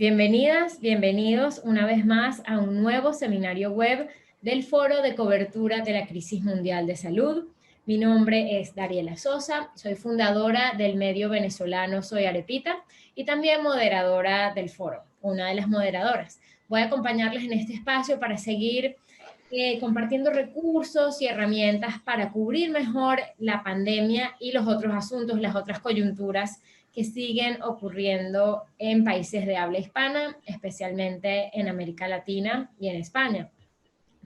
Bienvenidas, bienvenidos una vez más a un nuevo seminario web del Foro de Cobertura de la Crisis Mundial de Salud. Mi nombre es Dariela Sosa, soy fundadora del medio venezolano Soy Arepita y también moderadora del foro, una de las moderadoras. Voy a acompañarles en este espacio para seguir compartiendo recursos y herramientas para cubrir mejor la pandemia y los otros asuntos, las otras coyunturas que siguen ocurriendo en países de habla hispana, especialmente en América Latina y en España.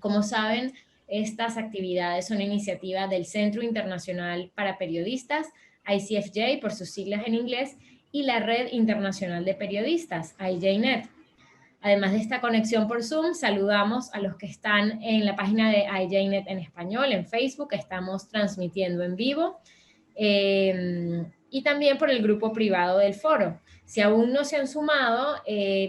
Como saben, estas actividades son iniciativas del Centro Internacional para Periodistas, ICFJ por sus siglas en inglés, y la Red Internacional de Periodistas, IJNet. Además de esta conexión por Zoom, saludamos a los que están en la página de IJNet en español, en Facebook, estamos transmitiendo en vivo, y también por el grupo privado del foro. Si aún no se han sumado,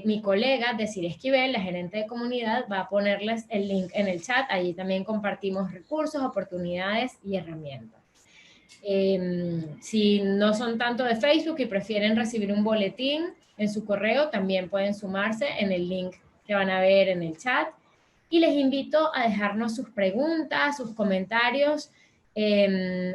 mi colega Desiree Esquivel, la gerente de comunidad, va a ponerles el link en el chat. Allí también compartimos recursos, oportunidades y herramientas. Si no son tanto de Facebook y prefieren recibir un boletín en su correo, también pueden sumarse en el link que van a ver en el chat. Y les invito a dejarnos sus preguntas, sus comentarios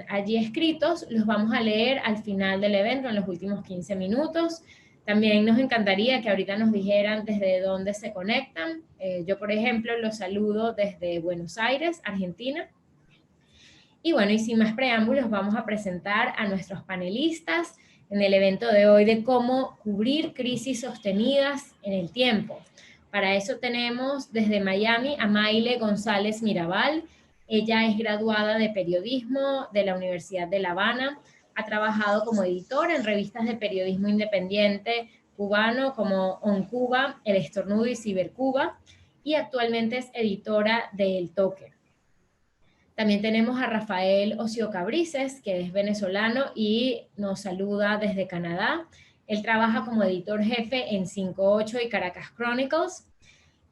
allí escritos. Los vamos a leer al final del evento, en los últimos 15 minutos. También nos encantaría que ahorita nos dijeran desde dónde se conectan. Yo, por ejemplo, los saludo desde Buenos Aires, Argentina. Y bueno, y sin más preámbulos, vamos a presentar a nuestros panelistas en el evento de hoy de cómo cubrir crisis sostenidas en el tiempo. Para eso tenemos desde Miami a Maile González Mirabal. Ella es graduada de periodismo de la Universidad de La Habana. Ha trabajado como editora en revistas de periodismo independiente cubano como On Cuba, El Estornudo y Cibercuba. Y actualmente es editora de El Toque. También tenemos a Rafael Ocio Cabrices, que es venezolano y nos saluda desde Canadá. Él trabaja como editor jefe en 58 y Caracas Chronicles.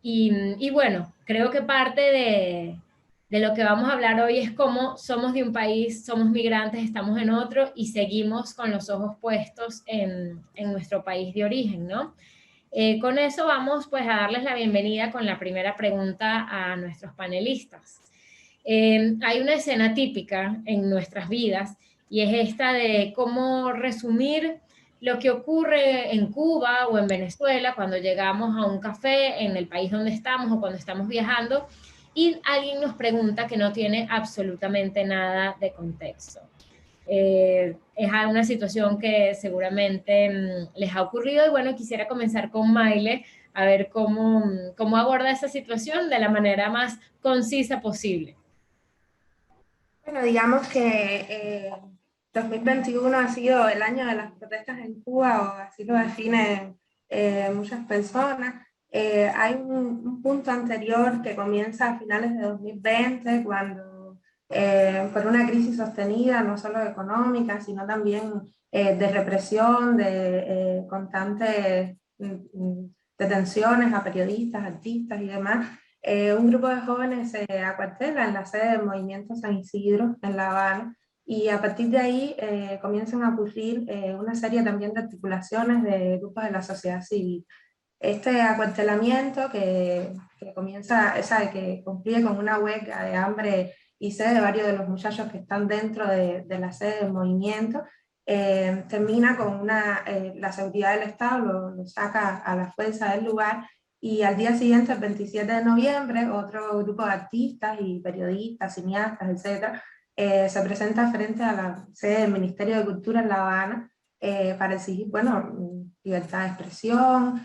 Y bueno, creo que parte de lo que vamos a hablar hoy es cómo somos de un país, somos migrantes, estamos en otro y seguimos con los ojos puestos en nuestro país de origen, ¿no? Con eso vamos pues a darles la bienvenida con la primera pregunta a nuestros panelistas. Hay una escena típica en nuestras vidas y es esta de cómo resumir lo que ocurre en Cuba o en Venezuela cuando llegamos a un café en el país donde estamos o cuando estamos viajando y alguien nos pregunta que no tiene absolutamente nada de contexto. Es una situación que seguramente les ha ocurrido y bueno, quisiera comenzar con Maile a ver cómo aborda esa situación de la manera más concisa posible. Bueno, digamos que 2021 ha sido el año de las protestas en Cuba, o así lo definen muchas personas. Hay un punto anterior que comienza a finales de 2020, cuando por una crisis sostenida, no solo económica, sino también de represión, de constantes detenciones a periodistas, artistas y demás, un grupo de jóvenes se acuartela en la sede del Movimiento San Isidro en La Habana, y a partir de ahí comienzan a ocurrir una serie también de articulaciones de grupos de la sociedad civil. Este acuartelamiento que comienza, que concluye con una huelga de hambre y sed de varios de los muchachos que están dentro de la sede del movimiento, termina con la seguridad del Estado lo saca a la fuerza del lugar, y al día siguiente, el 27 de noviembre, otro grupo de artistas y periodistas, cineastas, etcétera, se presenta frente a la sede del Ministerio de Cultura en La Habana para exigir, bueno, libertad de expresión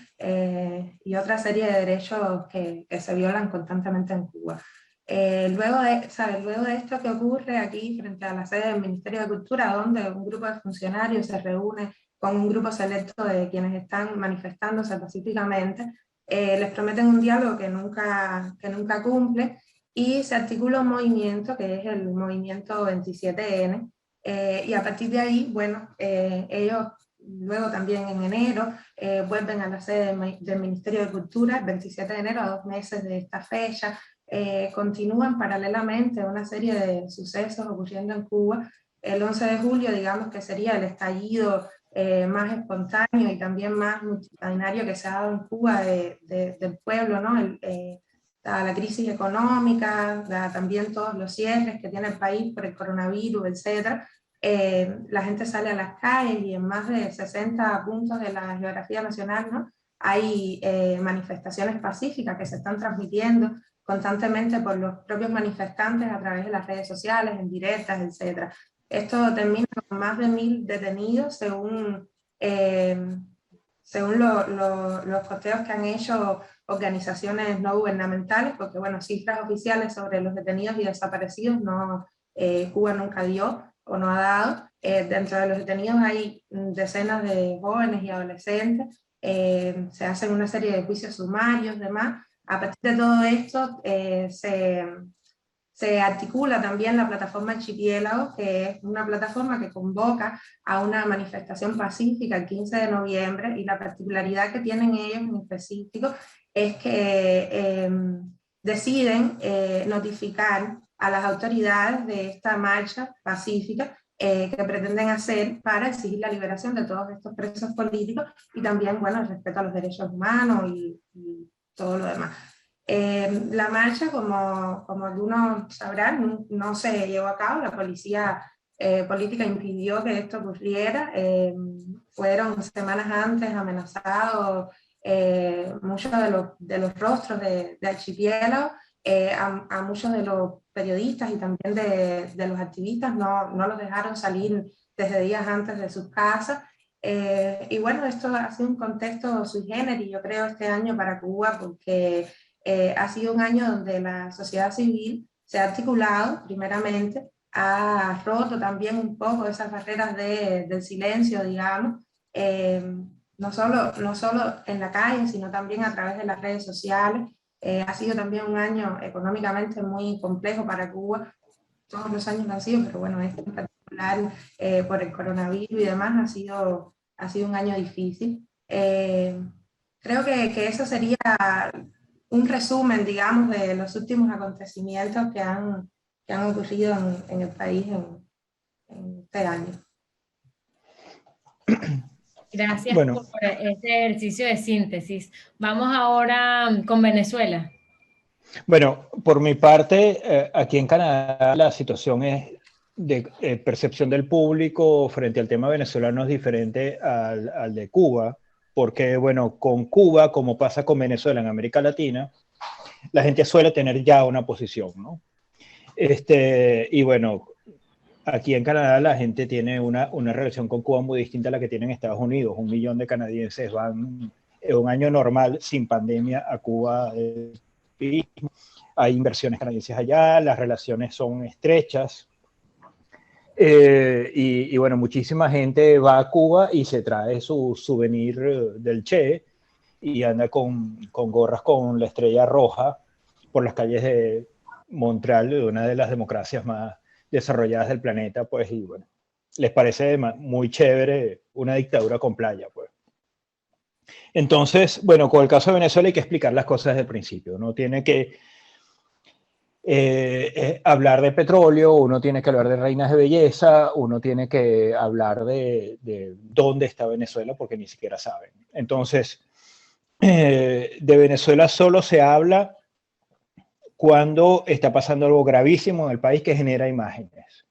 y otra serie de derechos que se violan constantemente en Cuba. Luego de esto que ocurre aquí frente a la sede del Ministerio de Cultura, donde un grupo de funcionarios se reúne con un grupo selecto de quienes están manifestándose pacíficamente, les prometen un diálogo que nunca cumple, y se articula un movimiento que es el movimiento 27N, y a partir de ahí, bueno, ellos luego también en enero vuelven a la sede del Ministerio de Cultura, el 27 de enero, a 2 meses de esta fecha. Continúan paralelamente una serie de sucesos ocurriendo en Cuba. El 11 de julio, digamos que sería el estallido más espontáneo y también más multitudinario que se ha dado en Cuba del pueblo, ¿no? La crisis económica, también todos los cierres que tiene el país por el coronavirus, etc. La gente sale a las calles y en más de 60 puntos de la geografía nacional, ¿no? Hay manifestaciones pacíficas que se están transmitiendo constantemente por los propios manifestantes a través de las redes sociales, en directas, etc. Esto termina con más de 1000 detenidos según los coteos que han hecho organizaciones no gubernamentales, porque bueno, cifras oficiales sobre los detenidos y desaparecidos Cuba nunca dio o no ha dado. Dentro de los detenidos hay decenas de jóvenes y adolescentes, se hacen una serie de juicios sumarios, demás. A partir de todo esto se articula también la plataforma Archipiélago, que es una plataforma que convoca a una manifestación pacífica el 15 de noviembre, y la particularidad que tienen ellos en específico es que deciden notificar a las autoridades de esta marcha pacífica que pretenden hacer para exigir la liberación de todos estos presos políticos y también, bueno, el respeto a los derechos humanos y todo lo demás. La marcha, como algunos sabrán, no se llevó a cabo. La policía política impidió que esto ocurriera. Fueron semanas antes amenazados muchos de los rostros de Archipiélago. A muchos de los periodistas y también de los activistas no los dejaron salir desde días antes de sus casas. Y bueno, esto ha sido un contexto sui generis, yo creo, este año para Cuba, porque ha sido un año donde la sociedad civil se ha articulado, primeramente, ha roto también un poco esas barreras del silencio, digamos, no solo en la calle, sino también a través de las redes sociales. Ha sido también un año económicamente muy complejo para Cuba. Todos los años lo han sido, pero bueno, este en particular, por el coronavirus y demás, ha sido un año difícil. Creo que eso sería un resumen, digamos, de los últimos acontecimientos que han ocurrido en el país en este año. Gracias Bueno, por este ejercicio de síntesis. Vamos ahora con Venezuela. Bueno, por mi parte, aquí en Canadá la situación es de percepción del público frente al tema venezolano es diferente al de Cuba, porque, bueno, con Cuba, como pasa con Venezuela en América Latina, la gente suele tener ya una posición, ¿no? Y bueno, aquí en Canadá la gente tiene una relación con Cuba muy distinta a la que tiene en Estados Unidos. 1 millón de canadienses van en un año normal, sin pandemia, a Cuba. Hay inversiones canadienses allá, las relaciones son estrechas. Y bueno, muchísima gente va a Cuba y se trae su souvenir del Che y anda con gorras con la estrella roja por las calles de Montreal, de una de las democracias más desarrolladas del planeta, pues, y bueno, les parece muy chévere una dictadura con playa, pues. Entonces, bueno, con el caso de Venezuela hay que explicar las cosas desde el principio. Uno tiene que hablar de petróleo, uno tiene que hablar de reinas de belleza, uno tiene que hablar de dónde está Venezuela, porque ni siquiera saben. Entonces, de Venezuela solo se habla cuando está pasando algo gravísimo en el país que genera imágenes.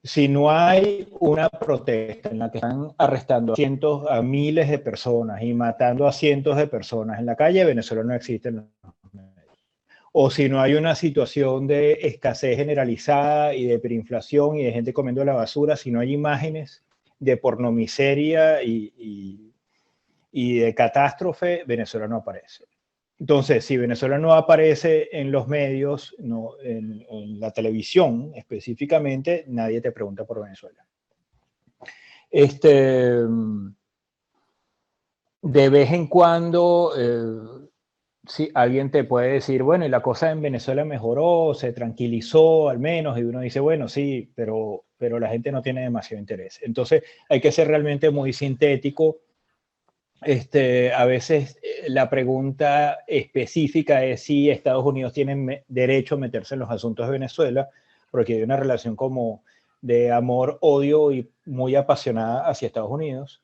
Si no hay una protesta en la que están arrestando a miles de personas y matando a cientos de personas en la calle, Venezuela no existe en los medios. O si no hay una situación de escasez generalizada y de hiperinflación y de gente comiendo la basura, si no hay imágenes de pornomiseria y de catástrofe, Venezuela no aparece. Entonces, si Venezuela no aparece en los medios, no, en la televisión específicamente, nadie te pregunta por Venezuela. De vez en cuando, sí, alguien te puede decir, bueno, y la cosa en Venezuela mejoró, se tranquilizó al menos, y uno dice, bueno, sí, pero la gente no tiene demasiado interés. Entonces, hay que ser realmente muy sintético. A veces la pregunta específica es si Estados Unidos tiene derecho a meterse en los asuntos de Venezuela, porque hay una relación como de amor-odio y muy apasionada hacia Estados Unidos.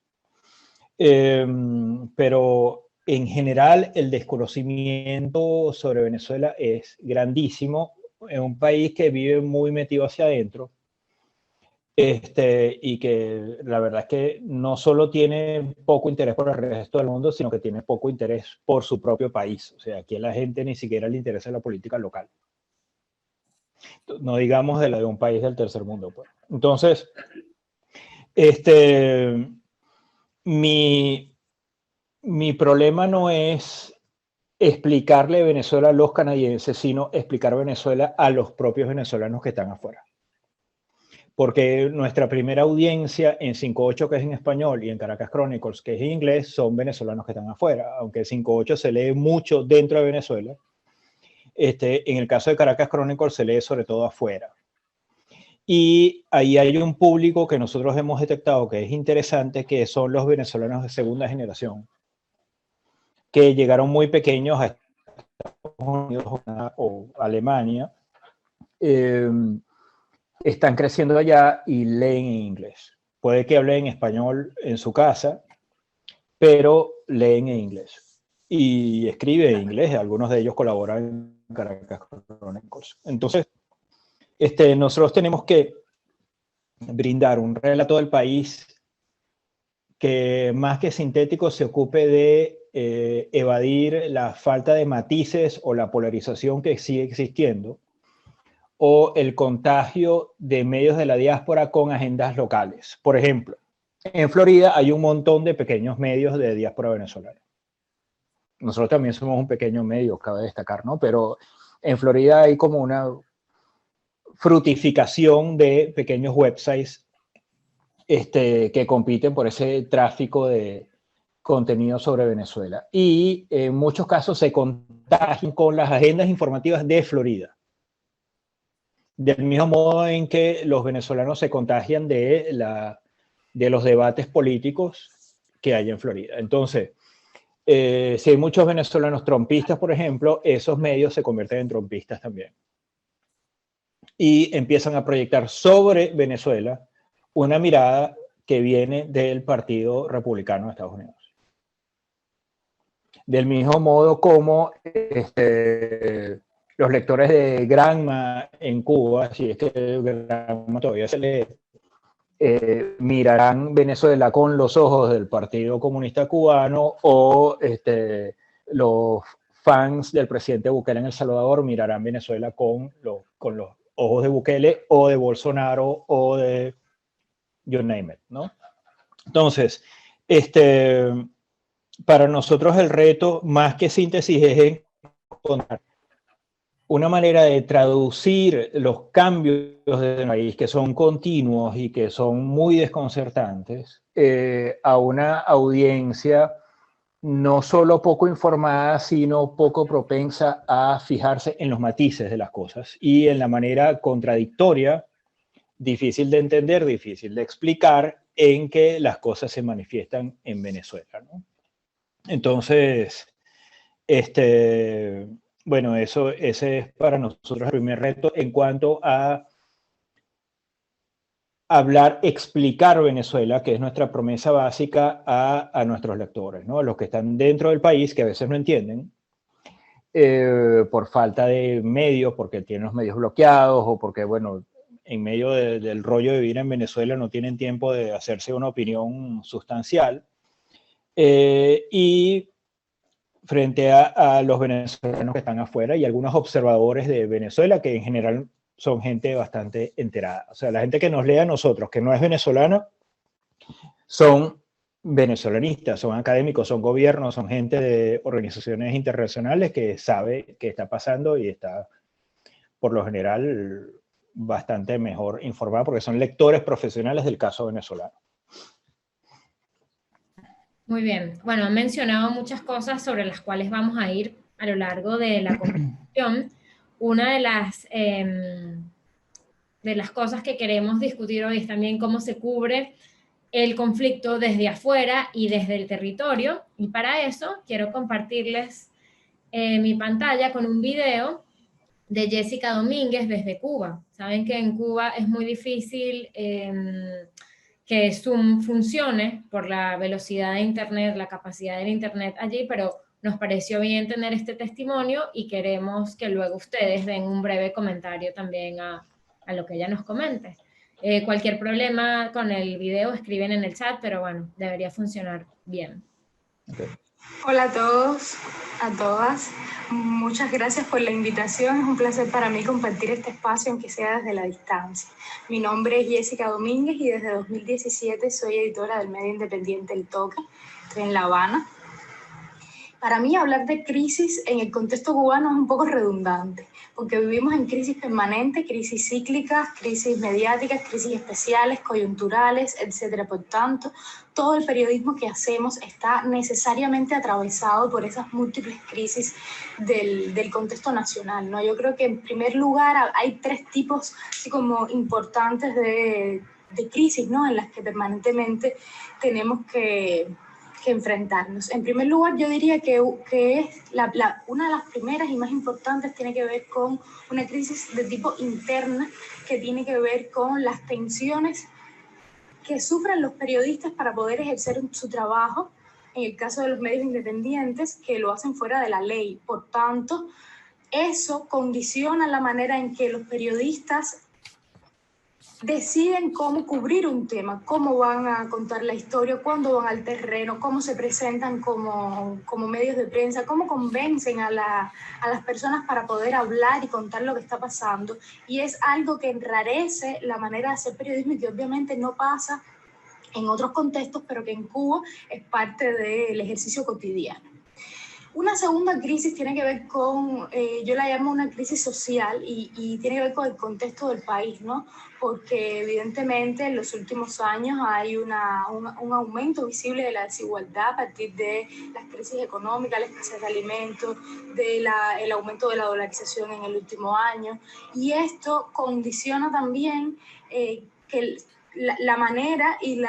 Pero en general el desconocimiento sobre Venezuela es grandísimo. Es un país que vive muy metido hacia adentro. Y que la verdad es que no solo tiene poco interés por el resto del mundo, sino que tiene poco interés por su propio país. O sea, aquí a la gente ni siquiera le interesa la política local. No digamos de la de un país del tercer mundo, pues. Entonces, mi problema no es explicarle Venezuela a los canadienses, sino explicar Venezuela a los propios venezolanos que están afuera. Porque nuestra primera audiencia en 5.8, que es en español, y en Caracas Chronicles, que es en inglés, son venezolanos que están afuera. Aunque 5.8 se lee mucho dentro de Venezuela, en el caso de Caracas Chronicles se lee sobre todo afuera. Y ahí hay un público que nosotros hemos detectado que es interesante, que son los venezolanos de segunda generación, que llegaron muy pequeños a Estados Unidos o Alemania, están creciendo allá y leen en inglés. Puede que hablen español en su casa, pero leen en inglés. Y escriben en inglés, algunos de ellos colaboran en Caracas Chronicles. Entonces, nosotros tenemos que brindar un relato del país que más que sintético se ocupe de evadir la falta de matices o la polarización que sigue existiendo, o el contagio de medios de la diáspora con agendas locales. Por ejemplo, en Florida hay un montón de pequeños medios de diáspora venezolana. Nosotros también somos un pequeño medio, cabe destacar, ¿no? Pero en Florida hay como una frutificación de pequeños websites que compiten por ese tráfico de contenido sobre Venezuela. Y en muchos casos se contagian con las agendas informativas de Florida. Del mismo modo en que los venezolanos se contagian de los debates políticos que hay en Florida. Entonces, si hay muchos venezolanos trompistas, por ejemplo, esos medios se convierten en trompistas también. Y empiezan a proyectar sobre Venezuela una mirada que viene del Partido Republicano de Estados Unidos. Del mismo modo como los lectores de Granma en Cuba, si es que Granma todavía se lee, mirarán Venezuela con los ojos del Partido Comunista Cubano, o los fans del presidente Bukele en El Salvador mirarán Venezuela con los ojos de Bukele o de Bolsonaro o de you name it, ¿no? Entonces, para nosotros el reto, más que síntesis, es encontrar una manera de traducir los cambios del país, que son continuos y que son muy desconcertantes, a una audiencia no solo poco informada, sino poco propensa a fijarse en los matices de las cosas y en la manera contradictoria, difícil de entender, difícil de explicar, en que las cosas se manifiestan en Venezuela, ¿no? Entonces, bueno, ese es para nosotros el primer reto en cuanto a hablar, explicar Venezuela, que es nuestra promesa básica a nuestros lectores, ¿no? Los que están dentro del país, que a veces no entienden, por falta de medios, porque tienen los medios bloqueados, o porque, bueno, en medio del rollo de vivir en Venezuela no tienen tiempo de hacerse una opinión sustancial. Y frente a los venezolanos que están afuera y algunos observadores de Venezuela que en general son gente bastante enterada. O sea, la gente que nos lee a nosotros, que no es venezolana, son venezolanistas, son académicos, son gobiernos, son gente de organizaciones internacionales que sabe qué está pasando y está, por lo general, bastante mejor informada porque son lectores profesionales del caso venezolano. Muy bien. Bueno, han mencionado muchas cosas sobre las cuales vamos a ir a lo largo de la conversación. Una de las cosas que queremos discutir hoy es también cómo se cubre el conflicto desde afuera y desde el territorio. Y para eso quiero compartirles mi pantalla con un video de Jessica Domínguez desde Cuba. Saben que en Cuba es muy difícil que Zoom funcione por la velocidad de Internet, la capacidad del Internet allí, pero nos pareció bien tener este testimonio y queremos que luego ustedes den un breve comentario también a lo que ella nos comente. Cualquier problema con el video escriben en el chat, pero bueno, debería funcionar bien. Okay. Hola a todos, a todas. Muchas gracias por la invitación. Es un placer para mí compartir este espacio, aunque sea desde la distancia. Mi nombre es Jessica Domínguez y desde 2017 soy editora del medio independiente El Toque. Estoy en La Habana. Para mí hablar de crisis en el contexto cubano es un poco redundante, porque vivimos en crisis permanente, crisis cíclicas, crisis mediáticas, crisis especiales, coyunturales, etcétera. Por tanto, todo el periodismo que hacemos está necesariamente atravesado por esas múltiples crisis del contexto nacional, ¿no? Yo creo que en primer lugar hay tres tipos así como importantes de crisis, ¿no? En las que permanentemente tenemos que enfrentarnos. En primer lugar, yo diría que es una de las primeras y más importantes tiene que ver con una crisis de tipo interna que tiene que ver con las tensiones que sufren los periodistas para poder ejercer su trabajo, en el caso de los medios independientes, que lo hacen fuera de la ley. Por tanto, eso condiciona la manera en que los periodistas deciden cómo cubrir un tema, cómo van a contar la historia, cuándo van al terreno, cómo se presentan como medios de prensa, cómo convencen a las personas para poder hablar y contar lo que está pasando. Y es algo que enrarece la manera de hacer periodismo y que obviamente no pasa en otros contextos, pero que en Cuba es parte del ejercicio cotidiano. Una segunda crisis tiene que ver con, yo la llamo una crisis social y tiene que ver con el contexto del país, ¿no? Porque evidentemente en los últimos años hay un aumento visible de la desigualdad a partir de las crisis económicas, la escasez de alimentos, el aumento de la dolarización en el último año, y esto condiciona también que la manera y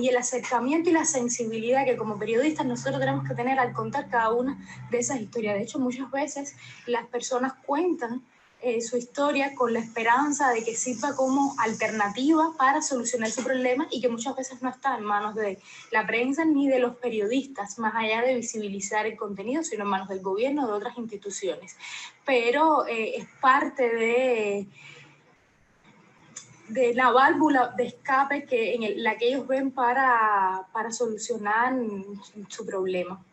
el acercamiento y la sensibilidad que como periodistas nosotros tenemos que tener al contar cada una de esas historias. De hecho, muchas veces las personas cuentan su historia con la esperanza de que sirva como alternativa para solucionar su problema y que muchas veces no está en manos de la prensa ni de los periodistas, más allá de visibilizar el contenido, sino en manos del gobierno o de otras instituciones. Pero es parte de la válvula de escape la que ellos ven para solucionar su problema.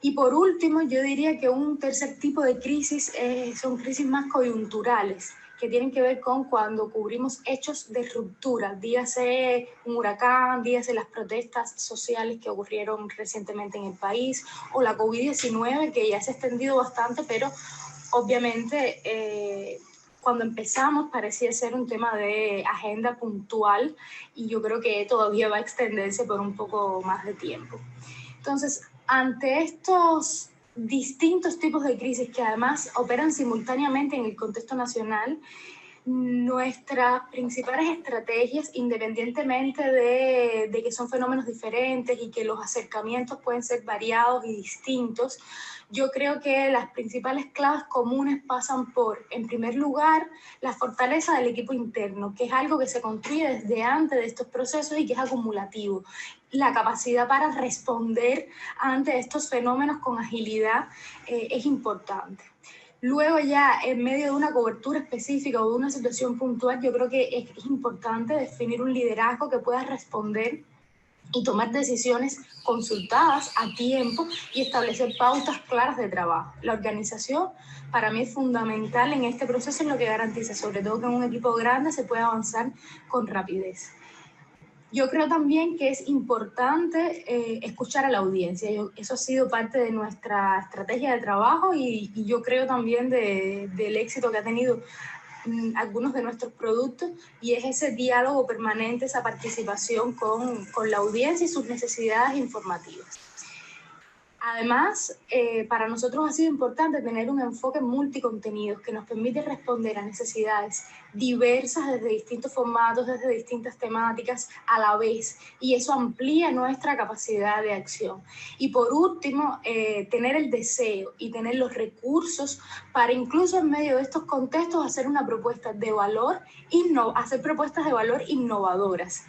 Y por último, yo diría que un tercer tipo de crisis son crisis más coyunturales, que tienen que ver con cuando cubrimos hechos de ruptura, dígase un huracán, dígase las protestas sociales que ocurrieron recientemente en el país, o la COVID-19, que ya se ha extendido bastante, pero obviamente cuando empezamos parecía ser un tema de agenda puntual y yo creo que todavía va a extenderse por un poco más de tiempo. Entonces, ante estos distintos tipos de crisis que además operan simultáneamente en el contexto nacional, nuestras principales estrategias, independientemente de que son fenómenos diferentes y que los acercamientos pueden ser variados y distintos, yo creo que las principales claves comunes pasan por, en primer lugar, la fortaleza del equipo interno, que es algo que se construye desde antes de estos procesos y que es acumulativo. La capacidad para responder ante estos fenómenos con agilidad es importante. Luego ya, en medio de una cobertura específica o de una situación puntual, yo creo que es importante definir un liderazgo que pueda responder y tomar decisiones consultadas a tiempo y establecer pautas claras de trabajo. La organización para mí es fundamental en este proceso, es lo que garantiza, sobre todo que en un equipo grande se pueda avanzar con rapidez. Yo creo también que es importante escuchar a la audiencia. Eso ha sido parte de nuestra estrategia de trabajo y yo creo también del éxito que ha tenido algunos de nuestros productos, y es ese diálogo permanente, esa participación con la audiencia y sus necesidades informativas. Además, para nosotros ha sido importante tener un enfoque multicontenidos que nos permite responder a necesidades diversas desde distintos formatos, desde distintas temáticas a la vez, y eso amplía nuestra capacidad de acción. Y por último, tener el deseo y tener los recursos para incluso en medio de estos contextos hacer una propuesta de valor, hacer propuestas de valor innovadoras.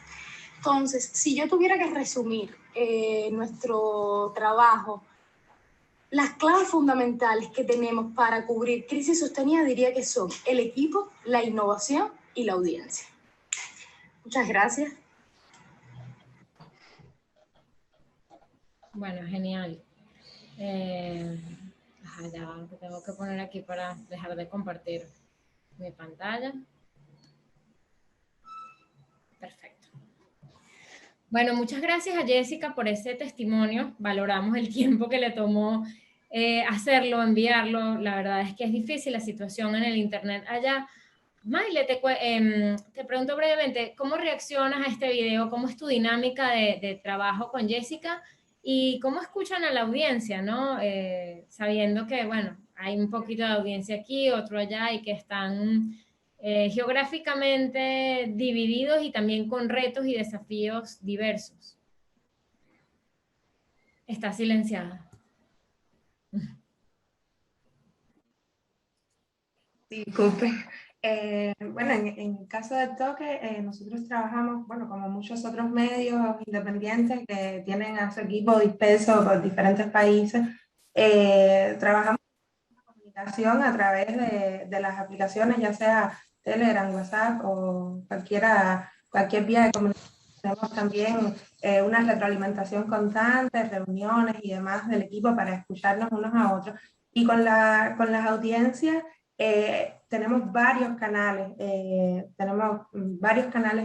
Entonces, si yo tuviera que resumir nuestro trabajo, las claves fundamentales que tenemos para cubrir crisis sostenida diría que son el equipo, la innovación y la audiencia. Muchas gracias. Bueno, genial. Ya tengo que poner aquí para dejar de compartir mi pantalla. Perfecto. Bueno, muchas gracias a Jessica por ese testimonio. Valoramos el tiempo que le tomó hacerlo, enviarlo. La verdad es que es difícil la situación en el internet allá. Maile, te pregunto brevemente, ¿cómo reaccionas a este video? ¿Cómo es tu dinámica de trabajo con Jessica? ¿Y cómo escuchan a la audiencia, no? Sabiendo que, bueno, hay un poquito de audiencia aquí, otro allá, y que están geográficamente divididos y también con retos y desafíos diversos. Está silenciada. Disculpe. Bueno, en el caso del toque, nosotros trabajamos, bueno, como muchos otros medios independientes que tienen a su equipo disperso por diferentes países, trabajamos en comunicación a través de las aplicaciones, ya sea Telegram, WhatsApp o cualquier vía de comunicación. Tenemos también una retroalimentación constante, reuniones y demás del equipo para escucharnos unos a otros. Y con las audiencias, tenemos varios canales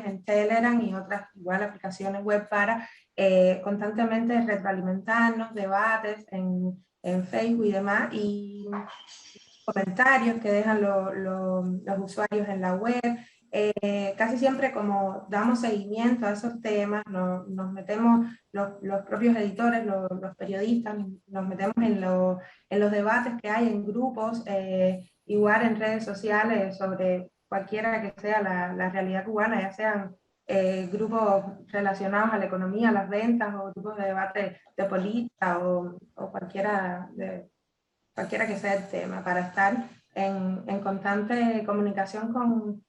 en Telegram y otras igual aplicaciones web para constantemente retroalimentarnos, debates en Facebook y demás, y comentarios que dejan los usuarios en la web. Casi siempre como damos seguimiento a esos temas, nos metemos, los propios editores, los periodistas, nos metemos en los debates que hay en grupos, igual en redes sociales sobre cualquiera que sea la realidad cubana, ya sean grupos relacionados a la economía, a las ventas, o grupos de debate de política o cualquiera que sea el tema, para estar en constante comunicación con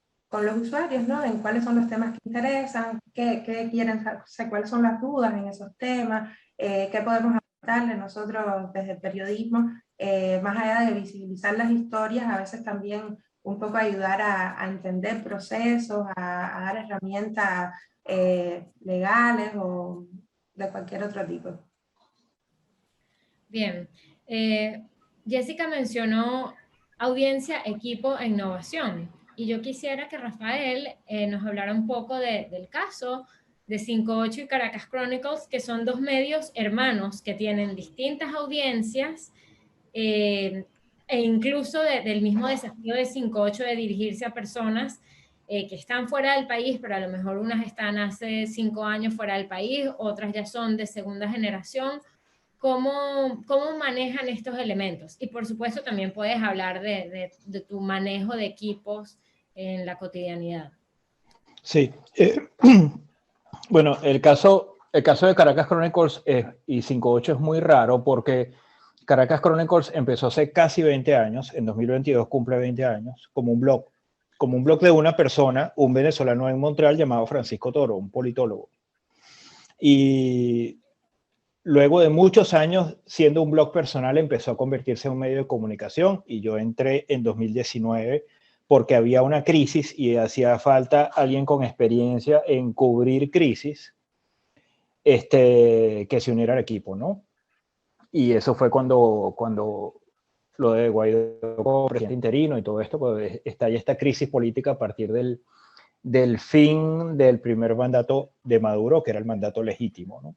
los usuarios, ¿no? En cuáles son los temas que interesan, qué quieren saber, cuáles son las dudas en esos temas, qué podemos aportarle nosotros desde el periodismo, más allá de visibilizar las historias, a veces también un poco ayudar a entender procesos, a dar herramientas legales o de cualquier otro tipo. Bien. Jessica mencionó audiencia, equipo e innovación. Y yo quisiera que Rafael nos hablara un poco del caso de 58 y Caracas Chronicles, que son dos medios hermanos que tienen distintas audiencias e incluso del mismo desafío de 58 de dirigirse a personas que están fuera del país, pero a lo mejor unas están hace 5 años fuera del país, otras ya son de segunda generación. ¿Cómo manejan estos elementos? Y por supuesto también puedes hablar de tu manejo de equipos en la cotidianidad. Sí. Bueno, el caso de Caracas Chronicles y 58 es muy raro porque Caracas Chronicles empezó hace casi 20 años, en 2022 cumple 20 años, como un blog de una persona, un venezolano en Montreal llamado Francisco Toro, un politólogo. Y luego de muchos años siendo un blog personal, empezó a convertirse en un medio de comunicación, y yo entré en 2019 porque había una crisis y hacía falta alguien con experiencia en cubrir crisis que se uniera al equipo, ¿no? Y eso fue cuando lo de Guaidó como presidente interino y todo esto, pues estalla esta crisis política a partir del fin del primer mandato de Maduro, que era el mandato legítimo, ¿no?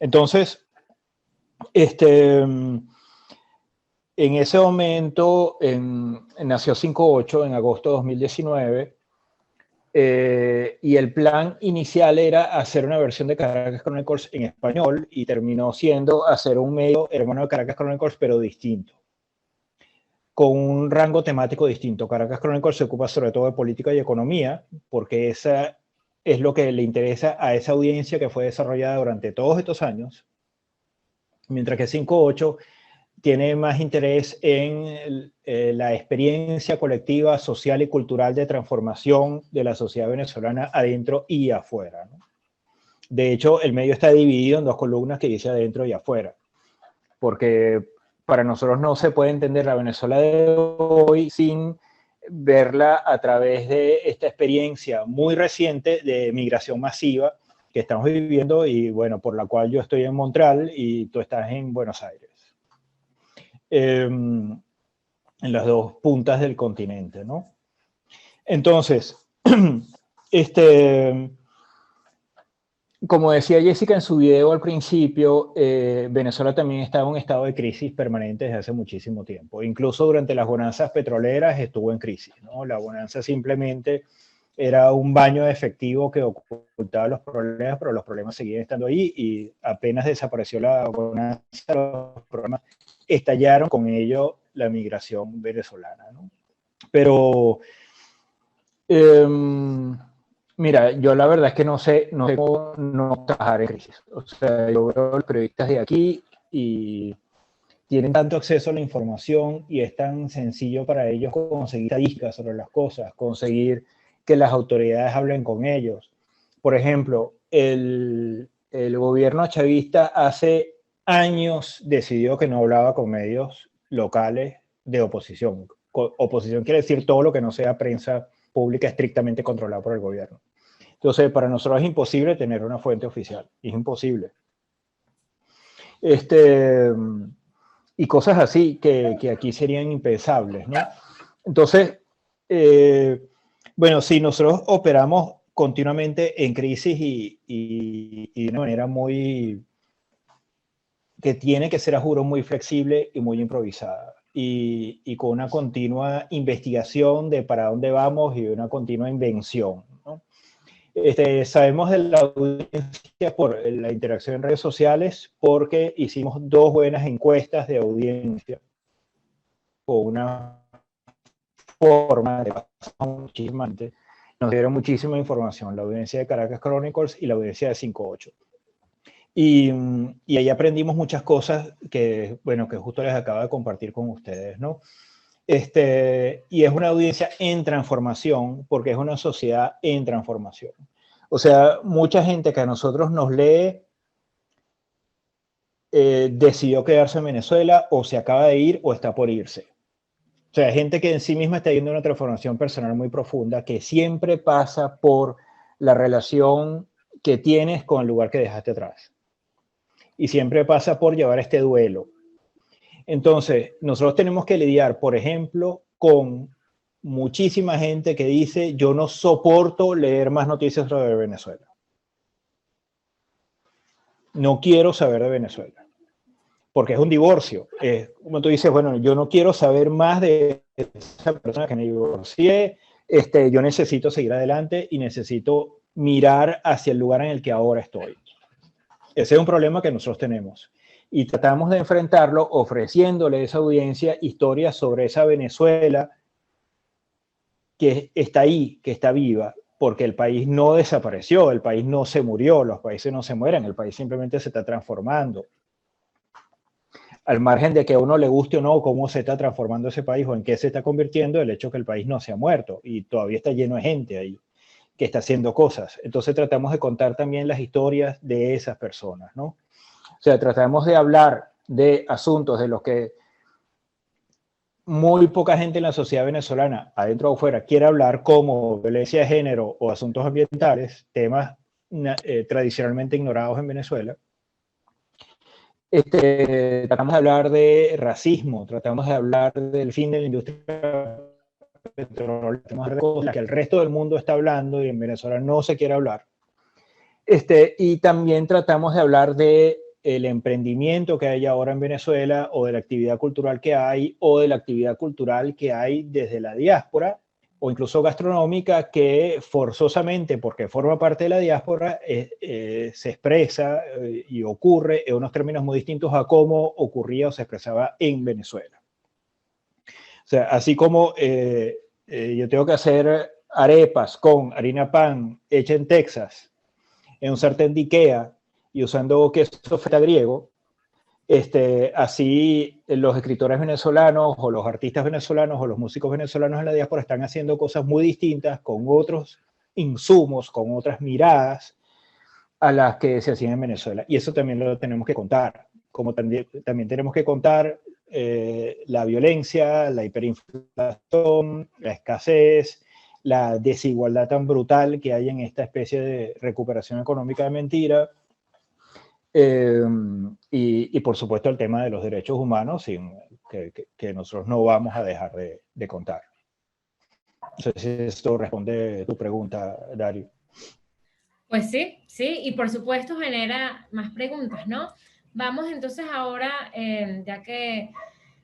Entonces, en ese momento nació 58 en agosto de 2019, y el plan inicial era hacer una versión de Caracas Chronicles en español y terminó siendo hacer un medio hermano de Caracas Chronicles pero distinto, con un rango temático distinto. Caracas Chronicles se ocupa sobre todo de política y economía, porque esa es lo que le interesa a esa audiencia que fue desarrollada durante todos estos años, mientras que 5.8 tiene más interés en la experiencia colectiva, social y cultural de transformación de la sociedad venezolana adentro y afuera, ¿no? De hecho, el medio está dividido en dos columnas que dice adentro y afuera, porque para nosotros no se puede entender la Venezuela de hoy sin verla a través de esta experiencia muy reciente de migración masiva que estamos viviendo y, bueno, por la cual yo estoy en Montreal y tú estás en Buenos Aires. En las dos puntas del continente, ¿no? Entonces, como decía Jessica en su video al principio, Venezuela también está en un estado de crisis permanente desde hace muchísimo tiempo. Incluso durante las bonanzas petroleras estuvo en crisis, ¿no? La bonanza simplemente era un baño de efectivo que ocultaba los problemas, pero los problemas seguían estando ahí y apenas desapareció la bonanza, los problemas estallaron con ello la migración venezolana, ¿no? Pero, mira, yo la verdad es que no sé cómo no trabajar en crisis. O sea, yo veo a los periodistas de aquí y tienen tanto acceso a la información y es tan sencillo para ellos conseguir estadísticas sobre las cosas, conseguir que las autoridades hablen con ellos. Por ejemplo, el gobierno chavista hace años decidió que no hablaba con medios locales de oposición. Oposición quiere decir todo lo que no sea prensa pública estrictamente controlada por el gobierno. Entonces, para nosotros es imposible tener una fuente oficial. Es imposible. Y cosas así que aquí serían impensables, ¿no? Entonces, bueno, sí, nosotros operamos continuamente en crisis y de una manera muy que tiene que ser, a juro, muy flexible y muy improvisada. Y con una continua investigación de para dónde vamos y una continua invención, ¿no? Sabemos de la audiencia por la interacción en redes sociales porque hicimos 2 buenas encuestas de audiencia con una forma de pasar muchísima gente. Nos dieron muchísima información, la audiencia de Caracas Chronicles y la audiencia de 5.8. Y ahí aprendimos muchas cosas que, bueno, que justo les acabo de compartir con ustedes, ¿no? Y es una audiencia en transformación porque es una sociedad en transformación. O sea, mucha gente que a nosotros nos lee decidió quedarse en Venezuela o se acaba de ir o está por irse. O sea, gente que en sí misma está yendo una transformación personal muy profunda que siempre pasa por la relación que tienes con el lugar que dejaste atrás. Y siempre pasa por llevar este duelo. Entonces, nosotros tenemos que lidiar, por ejemplo, con muchísima gente que dice, yo no soporto leer más noticias sobre Venezuela. No quiero saber de Venezuela. Porque es un divorcio. Como tú dices, bueno, yo no quiero saber más de esa persona que me divorcié, yo necesito seguir adelante y necesito mirar hacia el lugar en el que ahora estoy. Ese es un problema que nosotros tenemos. Y tratamos de enfrentarlo ofreciéndole a esa audiencia historias sobre esa Venezuela que está ahí, que está viva, porque el país no desapareció, el país no se murió, los países no se mueren, el país simplemente se está transformando. Al margen de que a uno le guste o no cómo se está transformando ese país o en qué se está convirtiendo, el hecho que el país no se ha muerto y todavía está lleno de gente ahí que está haciendo cosas. Entonces tratamos de contar también las historias de esas personas, ¿no? O sea, tratamos de hablar de asuntos de los que muy poca gente en la sociedad venezolana, adentro o fuera, quiere hablar, como violencia de género o asuntos ambientales, temas tradicionalmente ignorados en Venezuela. Tratamos de hablar de racismo, tratamos de hablar del fin de la industria petrolera, tratamos de cosas que el resto del mundo está hablando y en Venezuela no se quiere hablar. Y también tratamos de hablar de el emprendimiento que hay ahora en Venezuela o de la actividad cultural que hay o de la actividad cultural que hay desde la diáspora o incluso gastronómica, que forzosamente, porque forma parte de la diáspora, se expresa y ocurre en unos términos muy distintos a cómo ocurría o se expresaba en Venezuela. O sea, así como yo tengo que hacer arepas con harina pan hecha en Texas, en un sartén de Ikea y usando queso feta griego, así los escritores venezolanos o los artistas venezolanos o los músicos venezolanos en la diáspora están haciendo cosas muy distintas con otros insumos, con otras miradas a las que se hacían en Venezuela. Y eso también lo tenemos que contar, como también tenemos que contar la violencia, la hiperinflación, la escasez, la desigualdad tan brutal que hay en esta especie de recuperación económica de mentira, y por supuesto el tema de los derechos humanos, que nosotros no vamos a dejar de contar. No sé si esto responde a tu pregunta, Dario. Pues sí, sí, y por supuesto genera más preguntas, ¿no? Vamos entonces ahora, ya que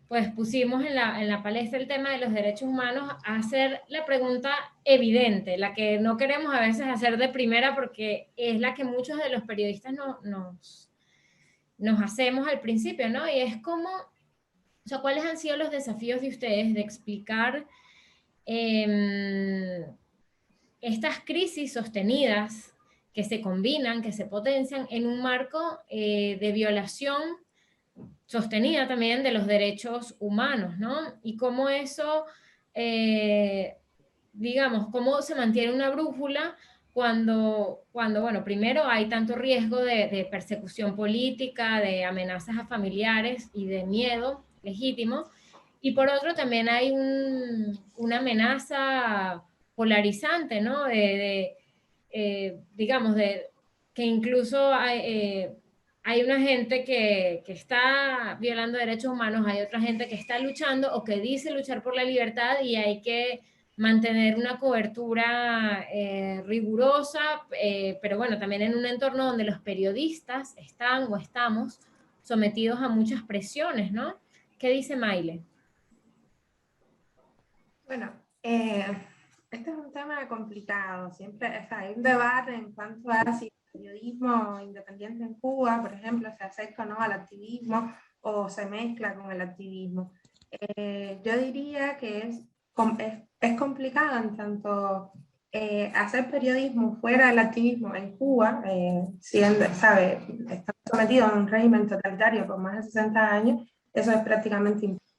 pues pusimos en la palestra el tema de los derechos humanos, a hacer la pregunta evidente, la que no queremos a veces hacer de primera porque es la que muchos de los periodistas nos hacemos al principio, ¿no? Y es como, o sea, ¿cuáles han sido los desafíos de ustedes de explicar estas crisis sostenidas que se combinan, que se potencian en un marco de violación sostenida también de los derechos humanos, ¿no? Y cómo eso, digamos, cómo se mantiene una brújula cuando, bueno, primero hay tanto riesgo de persecución política, de amenazas a familiares y de miedo legítimo, y por otro también hay una amenaza polarizante, ¿no? Digamos, que incluso hay una gente que está violando derechos humanos, hay otra gente que está luchando o que dice luchar por la libertad, y hay que mantener una cobertura rigurosa, pero bueno, también en un entorno donde los periodistas están o estamos sometidos a muchas presiones, ¿no? ¿Qué dice Maile? Bueno, este es un tema complicado. Siempre hay un debate en cuanto a si el periodismo independiente en Cuba, por ejemplo, se acerca o no al activismo o se mezcla con el activismo. Yo diría que es complicado en tanto hacer periodismo fuera del activismo en Cuba, siendo, ¿sabe?, está sometido a un régimen totalitario por más de 60 años, eso es prácticamente imposible.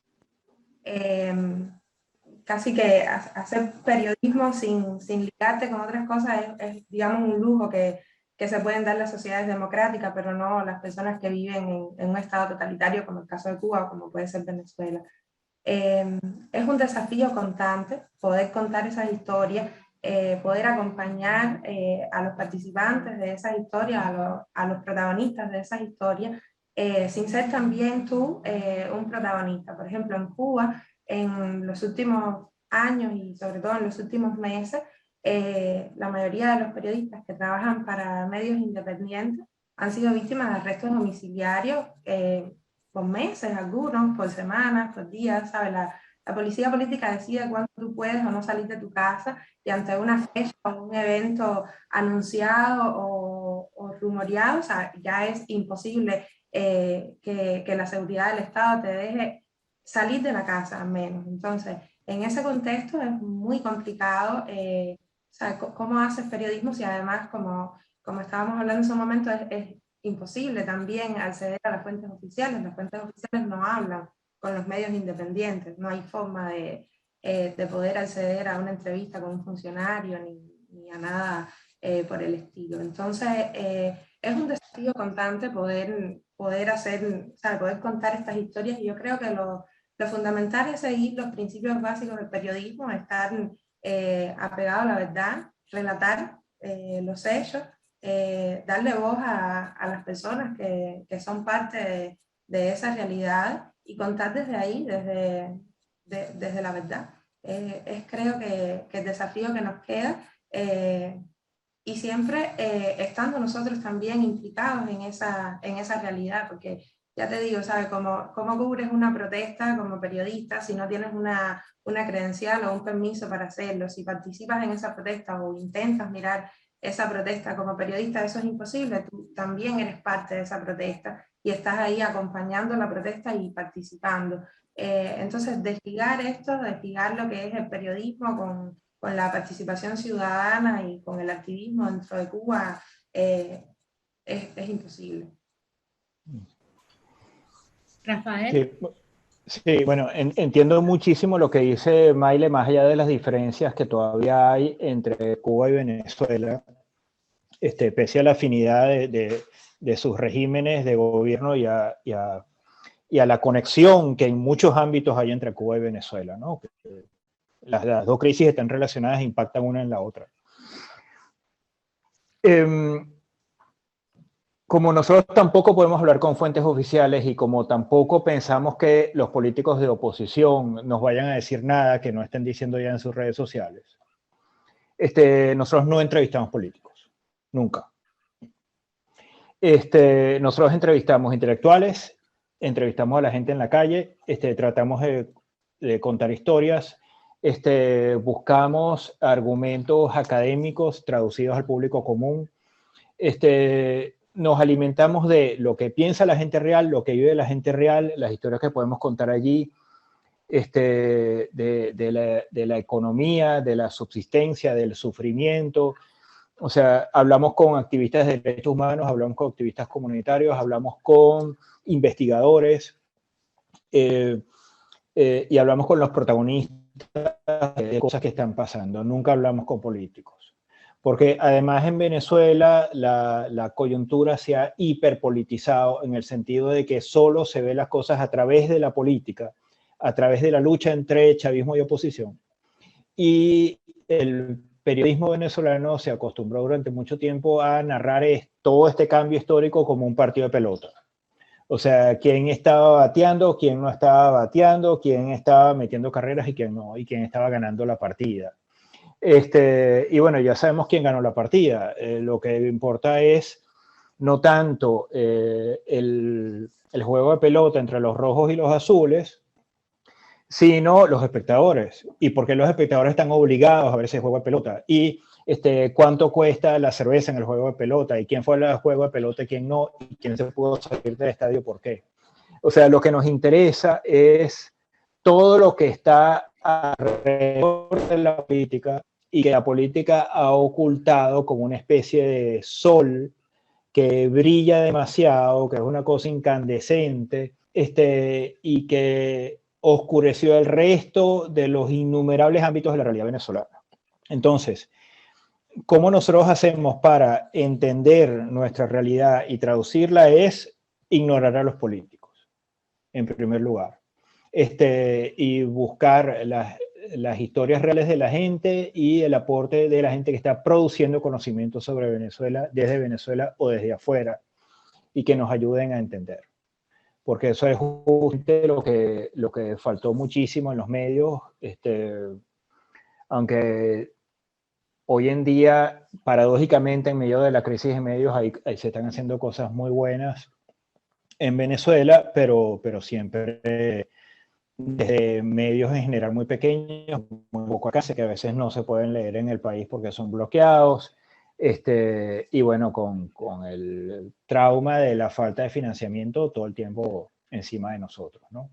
Casi que hacer periodismo sin ligarte con otras cosas es, digamos, un lujo que se pueden dar las sociedades democráticas, pero no las personas que viven en un estado totalitario, como el caso de Cuba o como puede ser Venezuela. Es un desafío constante poder contar esas historias, poder acompañar a los participantes de esas historias, a los protagonistas de esas historias, sin ser también tú un protagonista. Por ejemplo, en Cuba, en los últimos años y sobre todo en los últimos meses, la mayoría de los periodistas que trabajan para medios independientes han sido víctimas de arrestos domiciliarios por meses, algunos, por semanas, por días, ¿sabes? La policía política decide cuándo tú puedes o no salir de tu casa, y ante una fecha o un evento anunciado o rumoreado, o sea, ya es imposible que la seguridad del Estado te deje salir de la casa, al menos. Entonces, en ese contexto es muy complicado, o sea, cómo haces periodismo si además, como estábamos hablando en su momento, es imposible también acceder a las fuentes oficiales. Las fuentes oficiales no hablan con los medios independientes, no hay forma de poder acceder a una entrevista con un funcionario ni a nada por el estilo. Entonces, es un desafío constante poder hacer, ¿sabe?, poder contar estas historias, y yo creo que lo fundamental es seguir los principios básicos del periodismo, estar apegado a la verdad, relatar los hechos, darle voz a las personas que son parte de esa realidad y contar desde ahí, desde la verdad. Creo que el desafío que nos queda, y siempre estando nosotros también implicados en esa realidad, porque ya te digo, ¿sabes? ¿Cómo cubres una protesta como periodista si no tienes una credencial o un permiso para hacerlo? Si participas en esa protesta o intentas mirar esa protesta como periodista, eso es imposible. Tú también eres parte de esa protesta y estás ahí acompañando la protesta y participando. Entonces, desligar esto, desligar lo que es el periodismo con la participación ciudadana y con el activismo dentro de Cuba, es imposible. Rafael. Sí, bueno, entiendo muchísimo lo que dice Maile, más allá de las diferencias que todavía hay entre Cuba y Venezuela, pese a la afinidad de sus regímenes de gobierno y a la conexión que en muchos ámbitos hay entre Cuba y Venezuela, ¿no? Las dos crisis están relacionadas e impactan una en la otra. Como nosotros tampoco podemos hablar con fuentes oficiales y como tampoco pensamos que los políticos de oposición nos vayan a decir nada que no estén diciendo ya en sus redes sociales, nosotros no entrevistamos políticos, nunca. Nosotros entrevistamos intelectuales, entrevistamos a la gente en la calle, tratamos de contar historias, buscamos argumentos académicos traducidos al público común, nos alimentamos de lo que piensa la gente real, lo que vive la gente real, las historias que podemos contar allí, de la economía, de la subsistencia, del sufrimiento. O sea, hablamos con activistas de derechos humanos, hablamos con activistas comunitarios, hablamos con investigadores y hablamos con los protagonistas de cosas que están pasando. Nunca hablamos con políticos. Porque además en Venezuela la coyuntura se ha hiperpolitizado en el sentido de que solo se ve las cosas a través de la política, a través de la lucha entre chavismo y oposición. Y el periodismo venezolano se acostumbró durante mucho tiempo a narrar todo este cambio histórico como un partido de pelota. O sea, quién estaba bateando, quién no estaba bateando, quién estaba metiendo carreras y quién no, y quién estaba ganando la partida. Y bueno, ya sabemos quién ganó la partida. Lo que importa es no tanto el juego de pelota entre los rojos y los azules, sino los espectadores. ¿Y por qué los espectadores están obligados a ver ese juego de pelota? Y cuánto cuesta la cerveza en el juego de pelota, y quién fue el juego de pelota y quién no, y quién se pudo salir del estadio, por qué. O sea, lo que nos interesa es todo lo que está alrededor de la política y que la política ha ocultado como una especie de sol que brilla demasiado, que es una cosa incandescente, y que oscureció el resto de los innumerables ámbitos de la realidad venezolana. Entonces, ¿cómo nosotros hacemos para entender nuestra realidad y traducirla? Es ignorar a los políticos, en primer lugar. Y buscar las historias reales de la gente y el aporte de la gente que está produciendo conocimiento sobre Venezuela, desde Venezuela o desde afuera, y que nos ayuden a entender. Porque eso es justamente lo que faltó muchísimo en los medios, aunque hoy en día, paradójicamente, en medio de la crisis de medios, ahí se están haciendo cosas muy buenas en Venezuela, pero siempre desde medios en general muy pequeños, muy poco alcance, que a veces no se pueden leer en el país porque son bloqueados, y bueno, con el trauma de la falta de financiamiento todo el tiempo encima de nosotros, ¿no?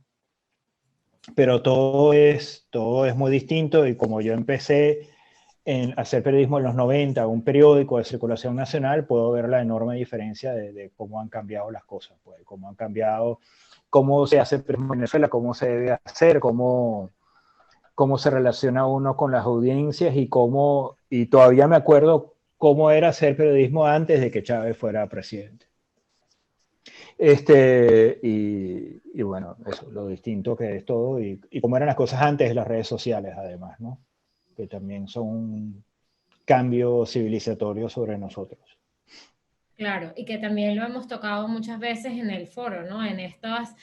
Pero todo es muy distinto, y como yo empecé a hacer periodismo en los 90, un periódico de circulación nacional, puedo ver la enorme diferencia de cómo han cambiado las cosas, pues, cómo han cambiado, cómo se hace periodismo en Venezuela, cómo se debe hacer, cómo se relaciona uno con las audiencias y todavía me acuerdo cómo era hacer periodismo antes de que Chávez fuera presidente. Y bueno, eso, lo distinto que es todo y cómo eran las cosas antes de las redes sociales, además, ¿no? Que también son un cambio civilizatorio sobre nosotros. Claro, y que también lo hemos tocado muchas veces en el foro, ¿no? En estas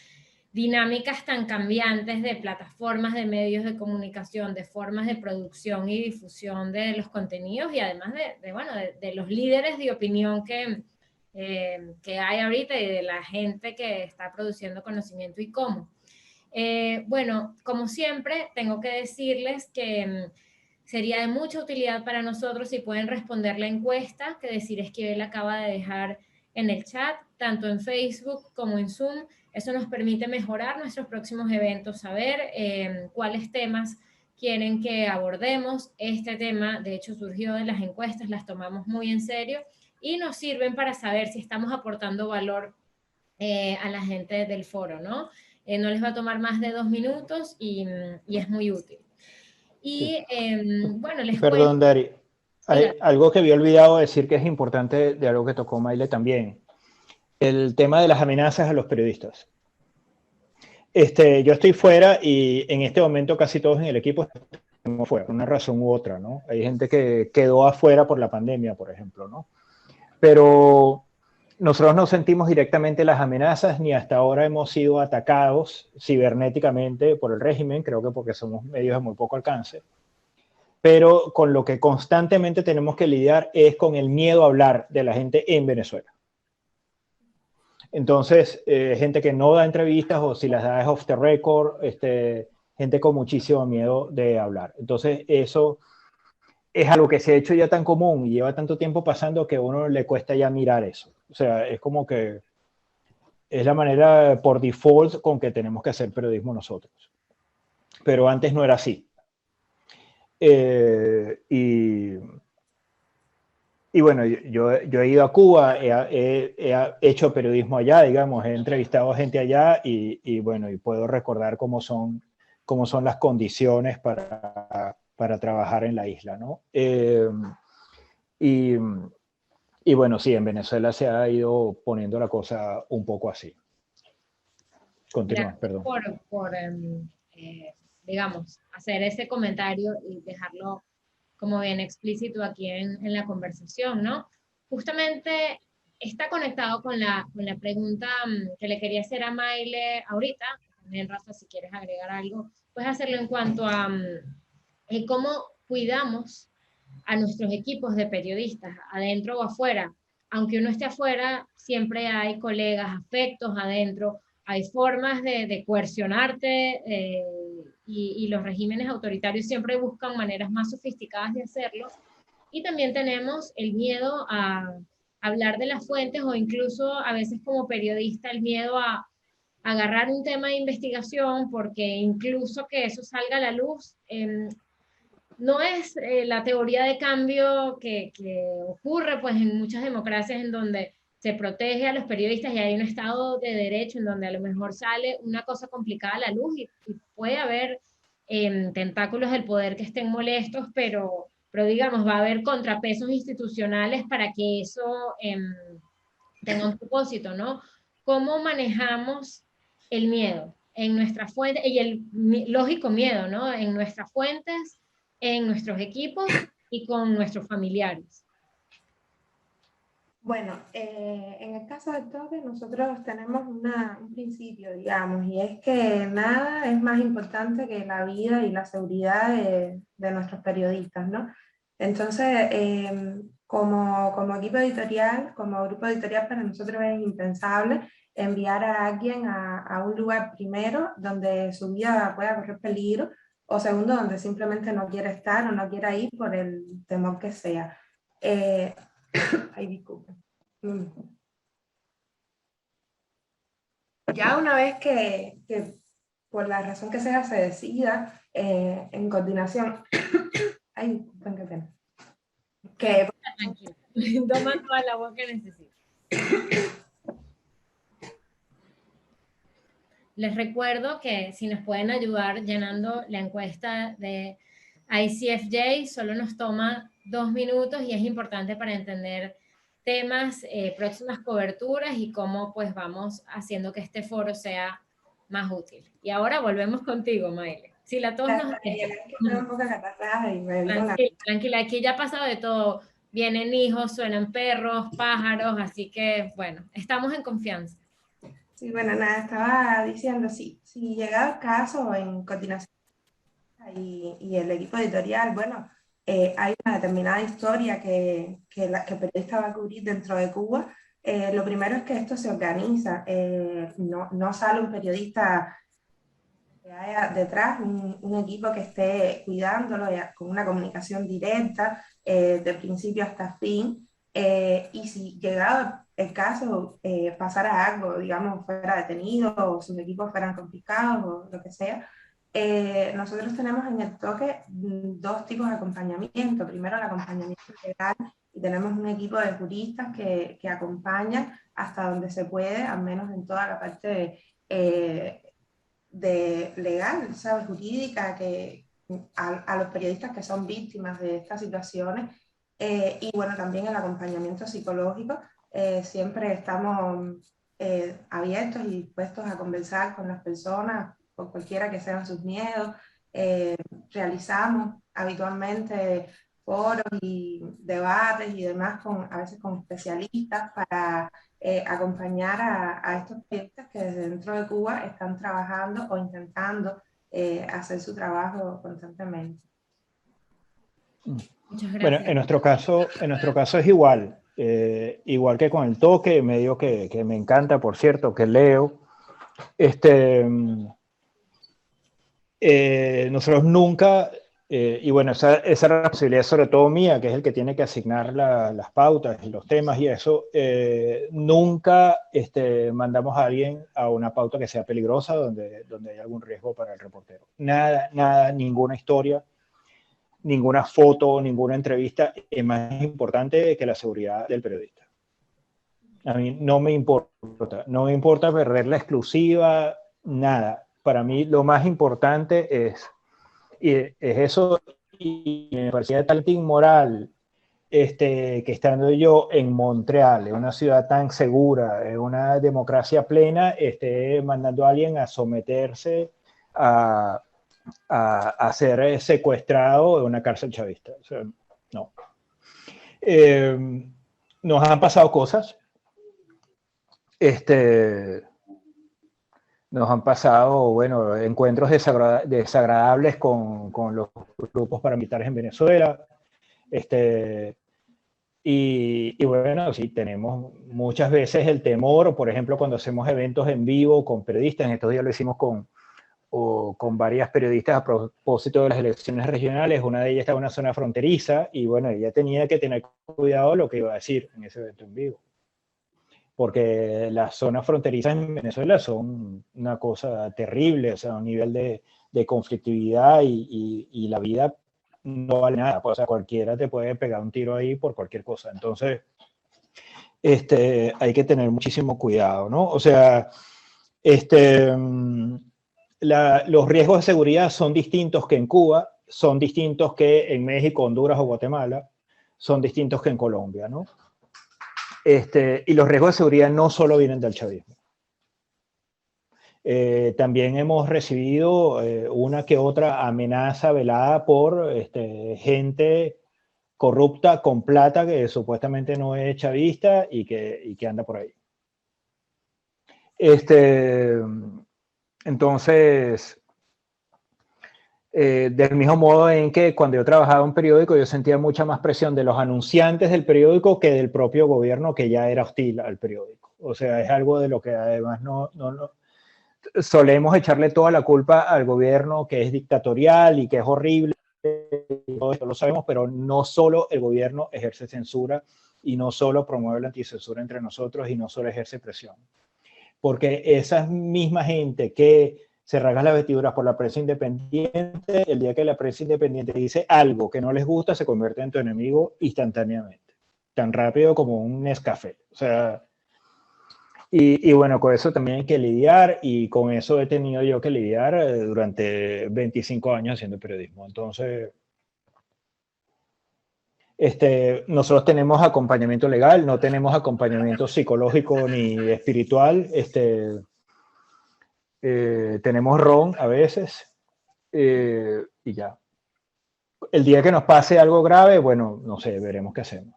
dinámicas tan cambiantes de plataformas de medios de comunicación, de formas de producción y difusión de los contenidos y además de los líderes de opinión que que hay ahorita y de la gente que está produciendo conocimiento y cómo. Bueno, como siempre, tengo que decirles que sería de mucha utilidad para nosotros si pueden responder la encuesta que Desiree Esquivel acaba de dejar en el chat, tanto en Facebook como en Zoom. Eso nos permite mejorar nuestros próximos eventos, saber cuáles temas quieren que abordemos. Este tema, de hecho, surgió de las encuestas, las tomamos muy en serio y nos sirven para saber si estamos aportando valor a la gente del foro, ¿no? No les va a tomar más de 2 minutos y es muy útil. Y bueno, les cuento. Perdón, Dari. Hay algo que había olvidado decir que es importante de algo que tocó Maile también. El tema de las amenazas a los periodistas. Yo estoy fuera y en este momento casi todos en el equipo estamos fuera, por una razón u otra, ¿no? Hay gente que quedó afuera por la pandemia, por ejemplo, ¿no? Pero nosotros no sentimos directamente las amenazas ni hasta ahora hemos sido atacados cibernéticamente por el régimen, creo que porque somos medios de muy poco alcance. Pero con lo que constantemente tenemos que lidiar es con el miedo a hablar de la gente en Venezuela. Entonces, gente que no da entrevistas o si las da es off the record, gente con muchísimo miedo de hablar. Entonces, eso es algo que se ha hecho ya tan común y lleva tanto tiempo pasando que a uno le cuesta ya mirar eso. O sea, es como que es la manera por default con que tenemos que hacer periodismo nosotros. Pero antes no era así. Y bueno, yo he ido a Cuba, he hecho periodismo allá, digamos, he entrevistado a gente allá y bueno, y puedo recordar cómo son las condiciones para trabajar en la isla, ¿no? Y bueno, sí, en Venezuela se ha ido poniendo la cosa un poco así. Continúa, perdón. Por digamos, hacer ese comentario y dejarlo como bien explícito aquí en la conversación, ¿no? Justamente está conectado con la pregunta que le quería hacer a Maile ahorita. También, Rafa, si quieres agregar algo, puedes hacerlo en cuanto a cómo cuidamos a nuestros equipos de periodistas, adentro o afuera. Aunque uno esté afuera, siempre hay colegas, afectos adentro, hay formas de coercionarte y los regímenes autoritarios siempre buscan maneras más sofisticadas de hacerlo. Y también tenemos el miedo a hablar de las fuentes o incluso a veces como periodista el miedo a agarrar un tema de investigación porque incluso que eso salga a la luz no es la teoría de cambio que ocurre pues en muchas democracias en donde se protege a los periodistas y hay un Estado de Derecho en donde a lo mejor sale una cosa complicada a la luz y puede haber tentáculos del poder que estén molestos, pero digamos va a haber contrapesos institucionales para que eso tenga un propósito, ¿no? ¿Cómo manejamos el miedo en nuestras fuentes y el lógico miedo, ¿no? En nuestras fuentes, en nuestros equipos y con nuestros familiares? Bueno, en el caso del toque nosotros tenemos un principio, digamos, y es que nada es más importante que la vida y la seguridad de nuestros periodistas, ¿no? Entonces, como equipo editorial, como grupo editorial, para nosotros es impensable enviar a alguien a un lugar primero donde su vida pueda correr peligro, o segundo, donde simplemente no quiere estar o no quiera ir por el temor que sea. Ay, disculpe. Ya una vez que por la razón que sea se decida en coordinación, ay, disculpen, qué pena. Tranquila, toma toda la voz que necesites. Les recuerdo que si nos pueden ayudar llenando la encuesta de ICFJ, solo nos toma 2 minutos y es importante para entender temas, próximas coberturas y cómo pues vamos haciendo que este foro sea más útil. Y ahora volvemos contigo, Maile. Si la tos nos tranquila, aquí ya ha pasado de todo. Vienen hijos, suenan perros, pájaros, así que bueno, estamos en confianza. Sí, bueno, nada, estaba diciendo, si llegado el caso en coordinación y el equipo editorial, bueno, hay una determinada historia que el periodista va a cubrir dentro de Cuba, Lo primero es que esto se organiza, no sale un periodista que haya detrás un equipo que esté cuidándolo con una comunicación directa de principio hasta fin, y si llegado el caso pasara algo, digamos, fuera detenido o sus equipos fueran confiscados o lo que sea, nosotros tenemos en el toque dos tipos de acompañamiento. Primero, el acompañamiento legal, y tenemos un equipo de juristas que acompañan hasta donde se puede, al menos en toda la parte de legal, ¿sabes? Jurídica, a los periodistas que son víctimas de estas situaciones, y bueno, también el acompañamiento psicológico. Siempre estamos abiertos y dispuestos a conversar con las personas, por cualquiera que sean sus miedos. Realizamos habitualmente foros y debates y demás, a veces con especialistas, para acompañar a estos periodistas que desde dentro de Cuba están trabajando o intentando hacer su trabajo constantemente. Muchas gracias. Bueno, en nuestro caso es igual. Igual que con el toque, medio que me encanta, por cierto, que leo. Nosotros nunca, y bueno, esa es la responsabilidad sobre todo mía, que es el que tiene que asignar las pautas y los temas y eso, nunca mandamos a alguien a una pauta que sea peligrosa, donde haya algún riesgo para el reportero. Nada, ninguna historia, ninguna foto, ninguna entrevista es más importante que la seguridad del periodista. A mí no me importa perder la exclusiva, nada. Para mí lo más importante es eso, y me parecía tan inmoral que estando yo en Montreal, en una ciudad tan segura, en una democracia plena, mandando a alguien a someterse a ser secuestrado en una cárcel chavista. O sea, no. Nos han pasado cosas. Nos han pasado, bueno, encuentros desagradables con los grupos paramilitares en Venezuela. Y bueno, sí, tenemos muchas veces el temor, por ejemplo, cuando hacemos eventos en vivo con periodistas. En estos días lo hicimos con varias periodistas a propósito de las elecciones regionales. Una de ellas estaba en una zona fronteriza y bueno, ella tenía que tener cuidado lo que iba a decir en ese evento en vivo, porque las zonas fronterizas en Venezuela son una cosa terrible, o sea, un nivel de conflictividad y la vida no vale nada, o sea, cualquiera te puede pegar un tiro ahí por cualquier cosa. Entonces, hay que tener muchísimo cuidado, ¿no? O sea, los riesgos de seguridad son distintos que en Cuba, son distintos que en México, Honduras o Guatemala, son distintos que en Colombia, ¿no? Y los riesgos de seguridad no solo vienen del chavismo. También hemos recibido una que otra amenaza velada por gente corrupta con plata que supuestamente no es chavista y que anda por ahí. Entonces, del mismo modo en que cuando yo trabajaba en un periódico, yo sentía mucha más presión de los anunciantes del periódico que del propio gobierno, que ya era hostil al periódico. O sea, es algo de lo que además no solemos echarle toda la culpa al gobierno, que es dictatorial y que es horrible. Todo esto lo sabemos, pero no solo el gobierno ejerce censura y no solo promueve la anticensura entre nosotros y no solo ejerce presión. Porque esa misma gente que se rasga las vestiduras por la prensa independiente, el día que la prensa independiente dice algo que no les gusta, se convierte en tu enemigo instantáneamente. Tan rápido como un Nescafé. O sea, y bueno, con eso también hay que lidiar, y con eso he tenido yo que lidiar durante 25 años haciendo periodismo. Entonces, nosotros tenemos acompañamiento legal, no tenemos acompañamiento psicológico ni espiritual. Tenemos ron a veces, y ya. El día que nos pase algo grave, bueno, no sé, veremos qué hacemos.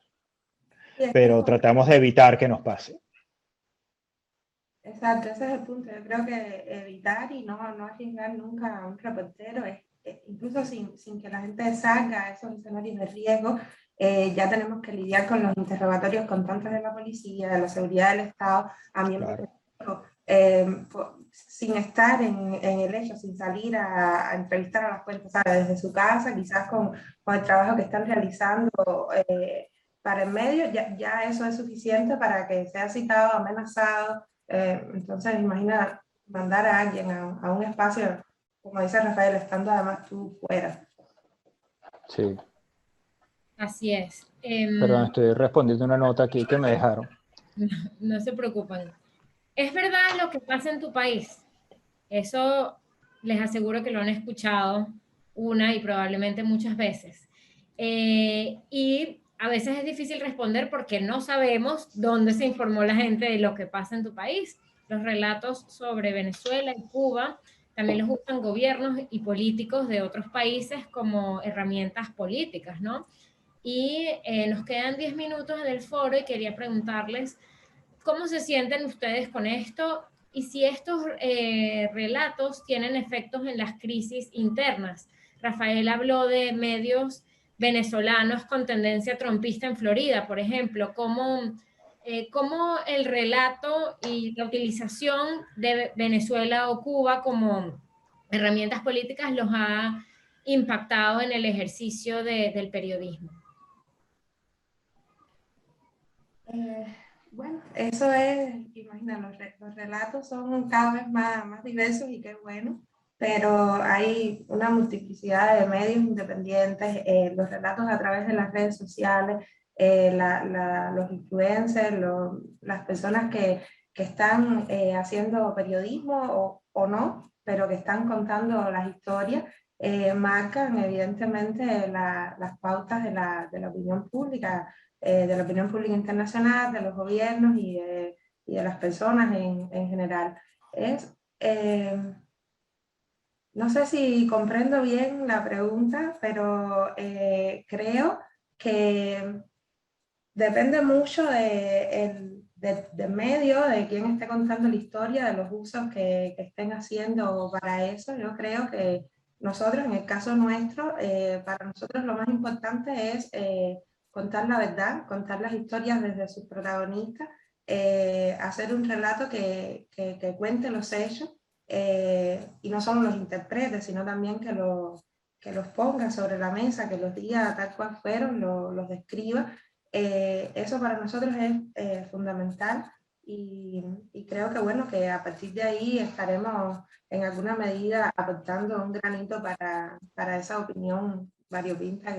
Pero tratamos de evitar que nos pase. Exacto, ese es el punto. Yo creo que evitar y no arriesgar nunca a un reportero, incluso sin que la gente salga a esos escenarios de riesgo, ya tenemos que lidiar con los interrogatorios constantes de la policía, de la seguridad del Estado, a miembros sin estar en el hecho, sin salir a entrevistar a las fuentes, ¿sabes? Desde su casa, quizás con el trabajo que están realizando para el medio, ya eso es suficiente para que sea citado, amenazado. Entonces, imagina mandar a alguien a un espacio, como dice Rafael, estando además tú fuera. Sí. Así es. Perdón, estoy respondiendo una nota aquí que me dejaron. No se preocupen. ¿Es verdad lo que pasa en tu país? Eso les aseguro que lo han escuchado una y probablemente muchas veces. Y a veces es difícil responder porque no sabemos dónde se informó la gente de lo que pasa en tu país. Los relatos sobre Venezuela y Cuba también los usan gobiernos y políticos de otros países como herramientas políticas, ¿no? Y nos quedan 10 minutos en el foro y quería preguntarles cómo se sienten ustedes con esto y si estos relatos tienen efectos en las crisis internas. Rafael habló de medios venezolanos con tendencia trompista en Florida, por ejemplo, cómo el relato y la utilización de Venezuela o Cuba como herramientas políticas los ha impactado en el ejercicio del periodismo. Bueno, eso es, imagina, los relatos son cada vez más diversos y qué bueno, pero hay una multiplicidad de medios independientes, los relatos a través de las redes sociales, los influencers, las personas que están haciendo periodismo o no, pero que están contando las historias, marcan evidentemente las pautas de la opinión pública. De la opinión pública internacional, de los gobiernos y de las personas en general. No sé si comprendo bien la pregunta, pero creo que depende mucho del medio, de quién esté contando la historia, de los usos que estén haciendo para eso. Yo creo que nosotros, en el caso nuestro, para nosotros lo más importante es contar la verdad, contar las historias desde sus protagonistas, hacer un relato que cuente los hechos y no solo los interprete, sino también que los ponga sobre la mesa, que los diga tal cual fueron, los describa. Eso para nosotros es fundamental y creo que bueno, que a partir de ahí estaremos en alguna medida aportando un granito para esa opinión variopinta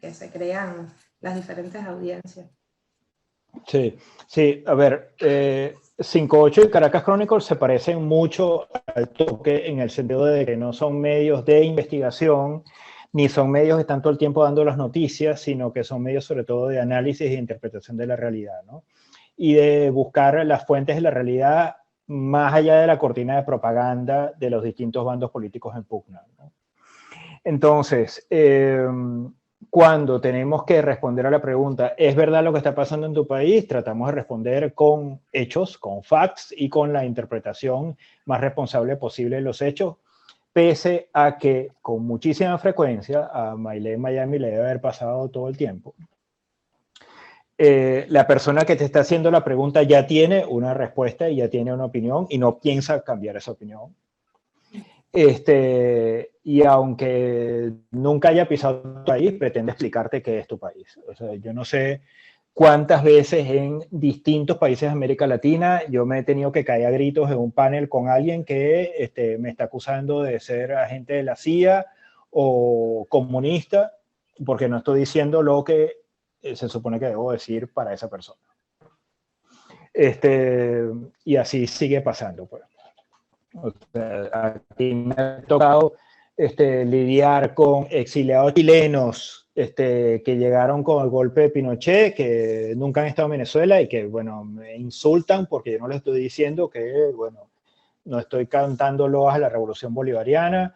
que se crean las diferentes audiencias. Sí, sí, a ver, 58 y Caracas Chronicles se parecen mucho al Toque en el sentido de que no son medios de investigación, ni son medios que están todo el tiempo dando las noticias, sino que son medios sobre todo de análisis e interpretación de la realidad, ¿no? Y de buscar las fuentes de la realidad más allá de la cortina de propaganda de los distintos bandos políticos en pugna, ¿no? Entonces, cuando tenemos que responder a la pregunta, ¿es verdad lo que está pasando en tu país? Tratamos de responder con hechos, con facts y con la interpretación más responsable posible de los hechos, pese a que con muchísima frecuencia, a Maile en Miami le debe haber pasado todo el tiempo, la persona que te está haciendo la pregunta ya tiene una respuesta y ya tiene una opinión y no piensa cambiar esa opinión. Y aunque nunca haya pisado tu país, pretende explicarte qué es tu país. O sea, yo no sé cuántas veces en distintos países de América Latina yo me he tenido que caer a gritos en un panel con alguien que me está acusando de ser agente de la CIA o comunista, porque no estoy diciendo lo que se supone que debo decir para esa persona. Y así sigue pasando, pues. O sea, aquí me ha tocado lidiar con exiliados chilenos que llegaron con el golpe de Pinochet, que nunca han estado en Venezuela y que, bueno, me insultan porque yo no les estoy diciendo que, bueno, no estoy cantando loas a la revolución bolivariana,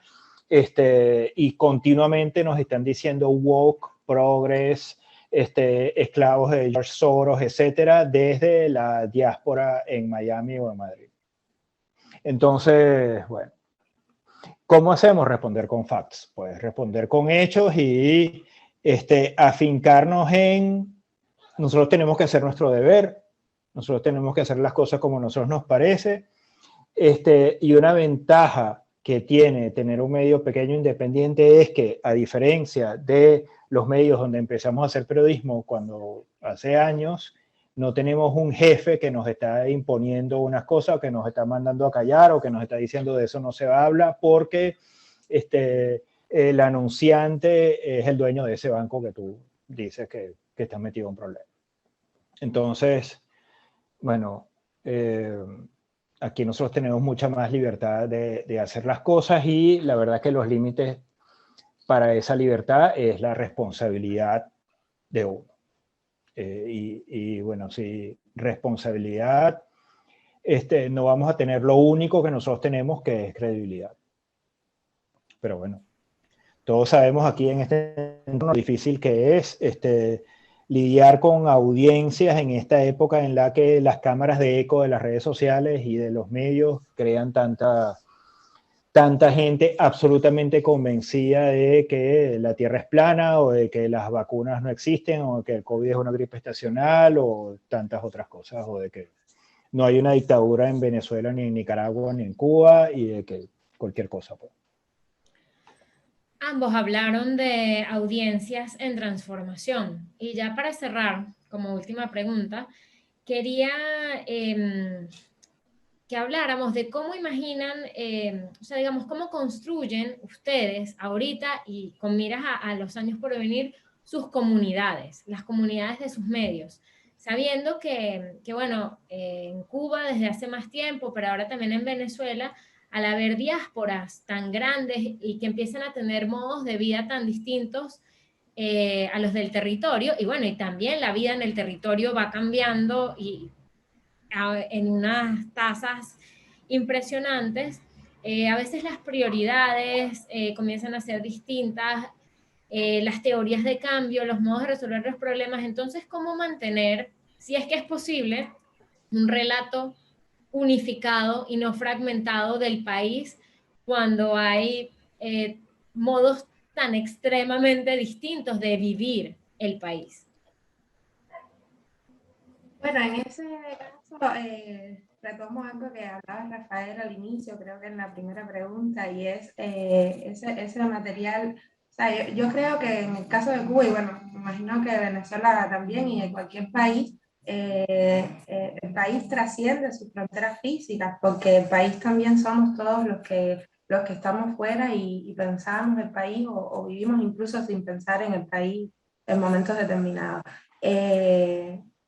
y continuamente nos están diciendo woke, progress, esclavos de George Soros, etcétera, desde la diáspora en Miami o en Madrid. Entonces, bueno, ¿cómo hacemos? Responder con facts. Pues responder con hechos y afincarnos en, nosotros tenemos que hacer nuestro deber, nosotros tenemos que hacer las cosas como a nosotros nos parece, y una ventaja que tiene tener un medio pequeño independiente es que, a diferencia de los medios donde empezamos a hacer periodismo cuando hace años, no tenemos un jefe que nos está imponiendo unas cosas o que nos está mandando a callar o que nos está diciendo de eso no se habla porque el anunciante es el dueño de ese banco que tú dices que está metido en un problema. Entonces, bueno, aquí nosotros tenemos mucha más libertad de hacer las cosas y la verdad que los límites para esa libertad es la responsabilidad de uno. Y bueno, sí, responsabilidad, no vamos a tener lo único que nosotros tenemos, que es credibilidad. Pero bueno, todos sabemos aquí en este entorno lo difícil que es lidiar con audiencias en esta época en la que las cámaras de eco de las redes sociales y de los medios crean tanta gente absolutamente convencida de que la Tierra es plana o de que las vacunas no existen o de que el COVID es una gripe estacional o tantas otras cosas, o de que no hay una dictadura en Venezuela, ni en Nicaragua, ni en Cuba, y de que cualquier cosa. Pues. Ambos hablaron de audiencias en transformación. Y ya para cerrar, como última pregunta, quería que habláramos de cómo imaginan, o sea, digamos, cómo construyen ustedes ahorita y con miras a los años por venir sus comunidades, las comunidades de sus medios, sabiendo que bueno, en Cuba desde hace más tiempo, pero ahora también en Venezuela, al haber diásporas tan grandes y que empiezan a tener modos de vida tan distintos a los del territorio, y bueno, y también la vida en el territorio va cambiando y en unas tasas impresionantes, a veces las prioridades comienzan a ser distintas, las teorías de cambio, los modos de resolver los problemas. Entonces, ¿cómo mantener, si es que es posible, un relato unificado y no fragmentado del país cuando hay modos tan extremadamente distintos de vivir el país? Bueno, en ese caso retomo algo que hablaba Rafael al inicio, creo que en la primera pregunta, y es ese material. O sea, yo creo que en el caso de Cuba, y bueno, me imagino que Venezuela también, y de cualquier país, el país trasciende sus fronteras físicas, porque el país también somos todos los que estamos fuera y pensamos el país o vivimos incluso sin pensar en el país en momentos determinados.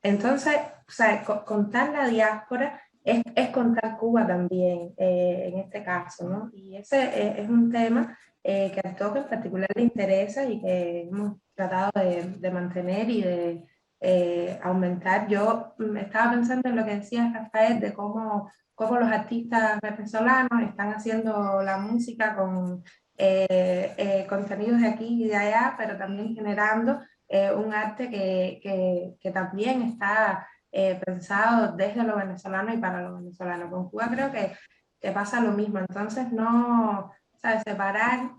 Entonces, o sea, contar la diáspora es contar Cuba también, en este caso, ¿no? Y ese es un tema que al toque en particular le interesa y que hemos tratado de mantener y de aumentar. Yo estaba pensando en lo que decía Rafael, de cómo los artistas venezolanos están haciendo la música con contenidos de aquí y de allá, pero también generando un arte que también está pensado desde lo venezolano y para lo venezolano. Con Cuba creo que pasa lo mismo. Entonces, no, ¿sabes? Separar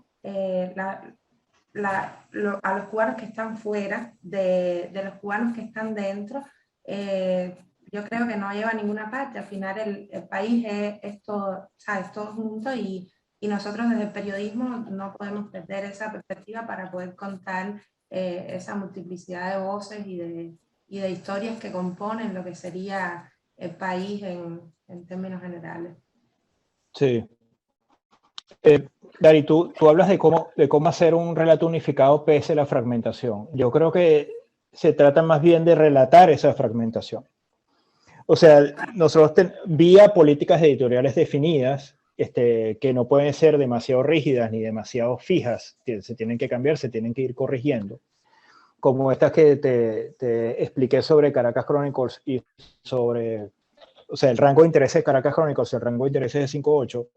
a los cubanos que están fuera de los cubanos que están dentro, yo creo que no lleva a ninguna parte. Al final el país es todo, ¿sabes? Todo junto, y nosotros desde el periodismo no podemos perder esa perspectiva para poder contar esa multiplicidad de voces y de historias que componen lo que sería el país en términos generales. Sí. Dari, tú hablas de cómo hacer un relato unificado pese a la fragmentación. Yo creo que se trata más bien de relatar esa fragmentación. O sea, nosotros vía políticas editoriales definidas, que no pueden ser demasiado rígidas ni demasiado fijas, que se tienen que cambiar, se tienen que ir corrigiendo, como estas que te expliqué sobre Caracas Chronicles y sobre, o sea, el rango de intereses de Caracas Chronicles, el rango de intereses de 5.8,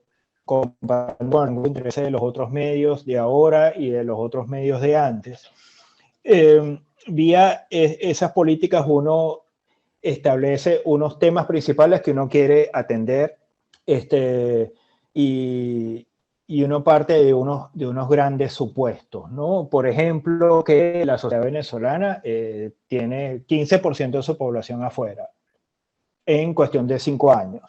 comparando con el rango de intereses de los otros medios de ahora y de los otros medios de antes. Vía esas políticas uno establece unos temas principales que uno quiere atender, y y uno parte de unos grandes supuestos, ¿no? Por ejemplo, que la sociedad venezolana tiene 15% de su población afuera en cuestión de 5 años.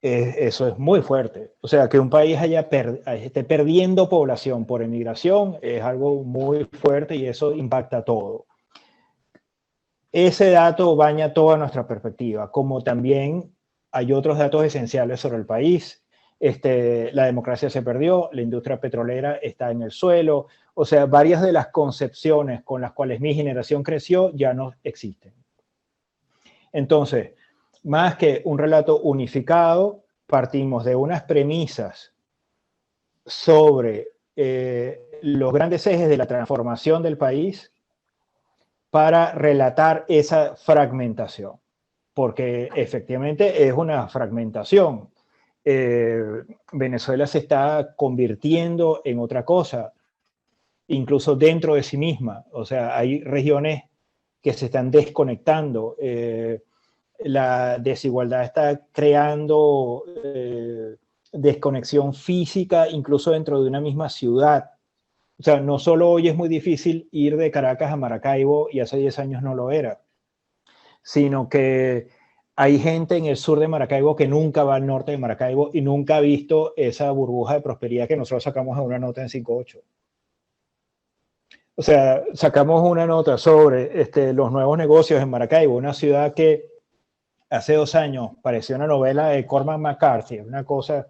Eso es muy fuerte. O sea, que un país esté perdiendo población por emigración es algo muy fuerte y eso impacta todo. Ese dato baña toda nuestra perspectiva, como también hay otros datos esenciales sobre el país. La democracia se perdió, la industria petrolera está en el suelo, o sea, varias de las concepciones con las cuales mi generación creció ya no existen. Entonces, más que un relato unificado, partimos de unas premisas sobre los grandes ejes de la transformación del país para relatar esa fragmentación, porque efectivamente es una fragmentación. Venezuela se está convirtiendo en otra cosa, incluso dentro de sí misma. O sea, hay regiones que se están desconectando. La desigualdad está creando desconexión física, incluso dentro de una misma ciudad. O sea, no solo hoy es muy difícil ir de Caracas a Maracaibo, y hace 10 años no lo era, sino que hay gente en el sur de Maracaibo que nunca va al norte de Maracaibo y nunca ha visto esa burbuja de prosperidad que nosotros sacamos en una nota en 5.8. O sea, sacamos una nota sobre los nuevos negocios en Maracaibo, una ciudad que hace 2 años parecía una novela de Cormac McCarthy, una cosa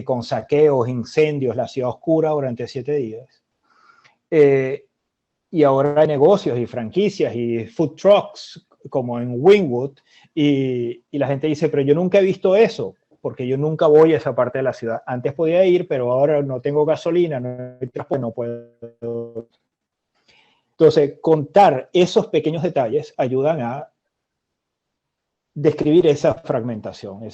con saqueos, incendios, la ciudad oscura durante 7 días. Y ahora hay negocios y franquicias y food trucks como en Wynwood, y la gente dice, pero yo nunca he visto eso, porque yo nunca voy a esa parte de la ciudad. Antes podía ir, pero ahora no tengo gasolina, no puedo. Entonces, contar esos pequeños detalles ayudan a describir esa fragmentación,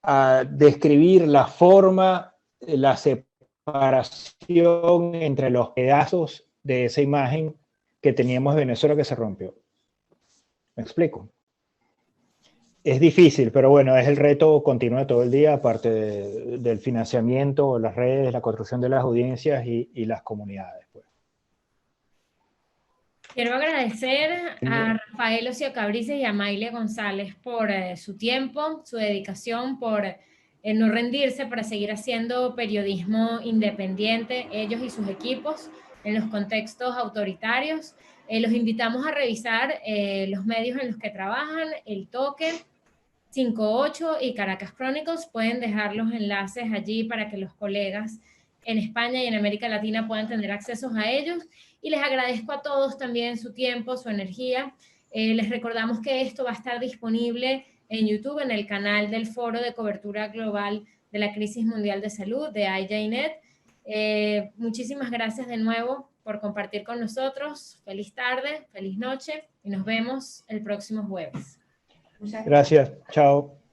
a describir la forma, la separación entre los pedazos de esa imagen que teníamos de Venezuela que se rompió. ¿Me explico? Es difícil, pero bueno, es el reto continuo de todo el día, aparte del financiamiento, las redes, la construcción de las audiencias y las comunidades. Pues. Quiero agradecer a Rafael Ocio Cabrices y a Maile González por su tiempo, su dedicación, por no rendirse para seguir haciendo periodismo independiente, ellos y sus equipos, en los contextos autoritarios. Los invitamos a revisar los medios en los que trabajan, El Toque, 5.8 y Caracas Chronicles. Pueden dejar los enlaces allí para que los colegas en España y en América Latina puedan tener acceso a ellos. Y les agradezco a todos también su tiempo, su energía. Les recordamos que esto va a estar disponible en YouTube, en el canal del Foro de Cobertura Global de la Crisis Mundial de Salud de IJNet. Muchísimas gracias de nuevo por compartir con nosotros. Feliz tarde, feliz noche y nos vemos el próximo jueves. Gracias, chao.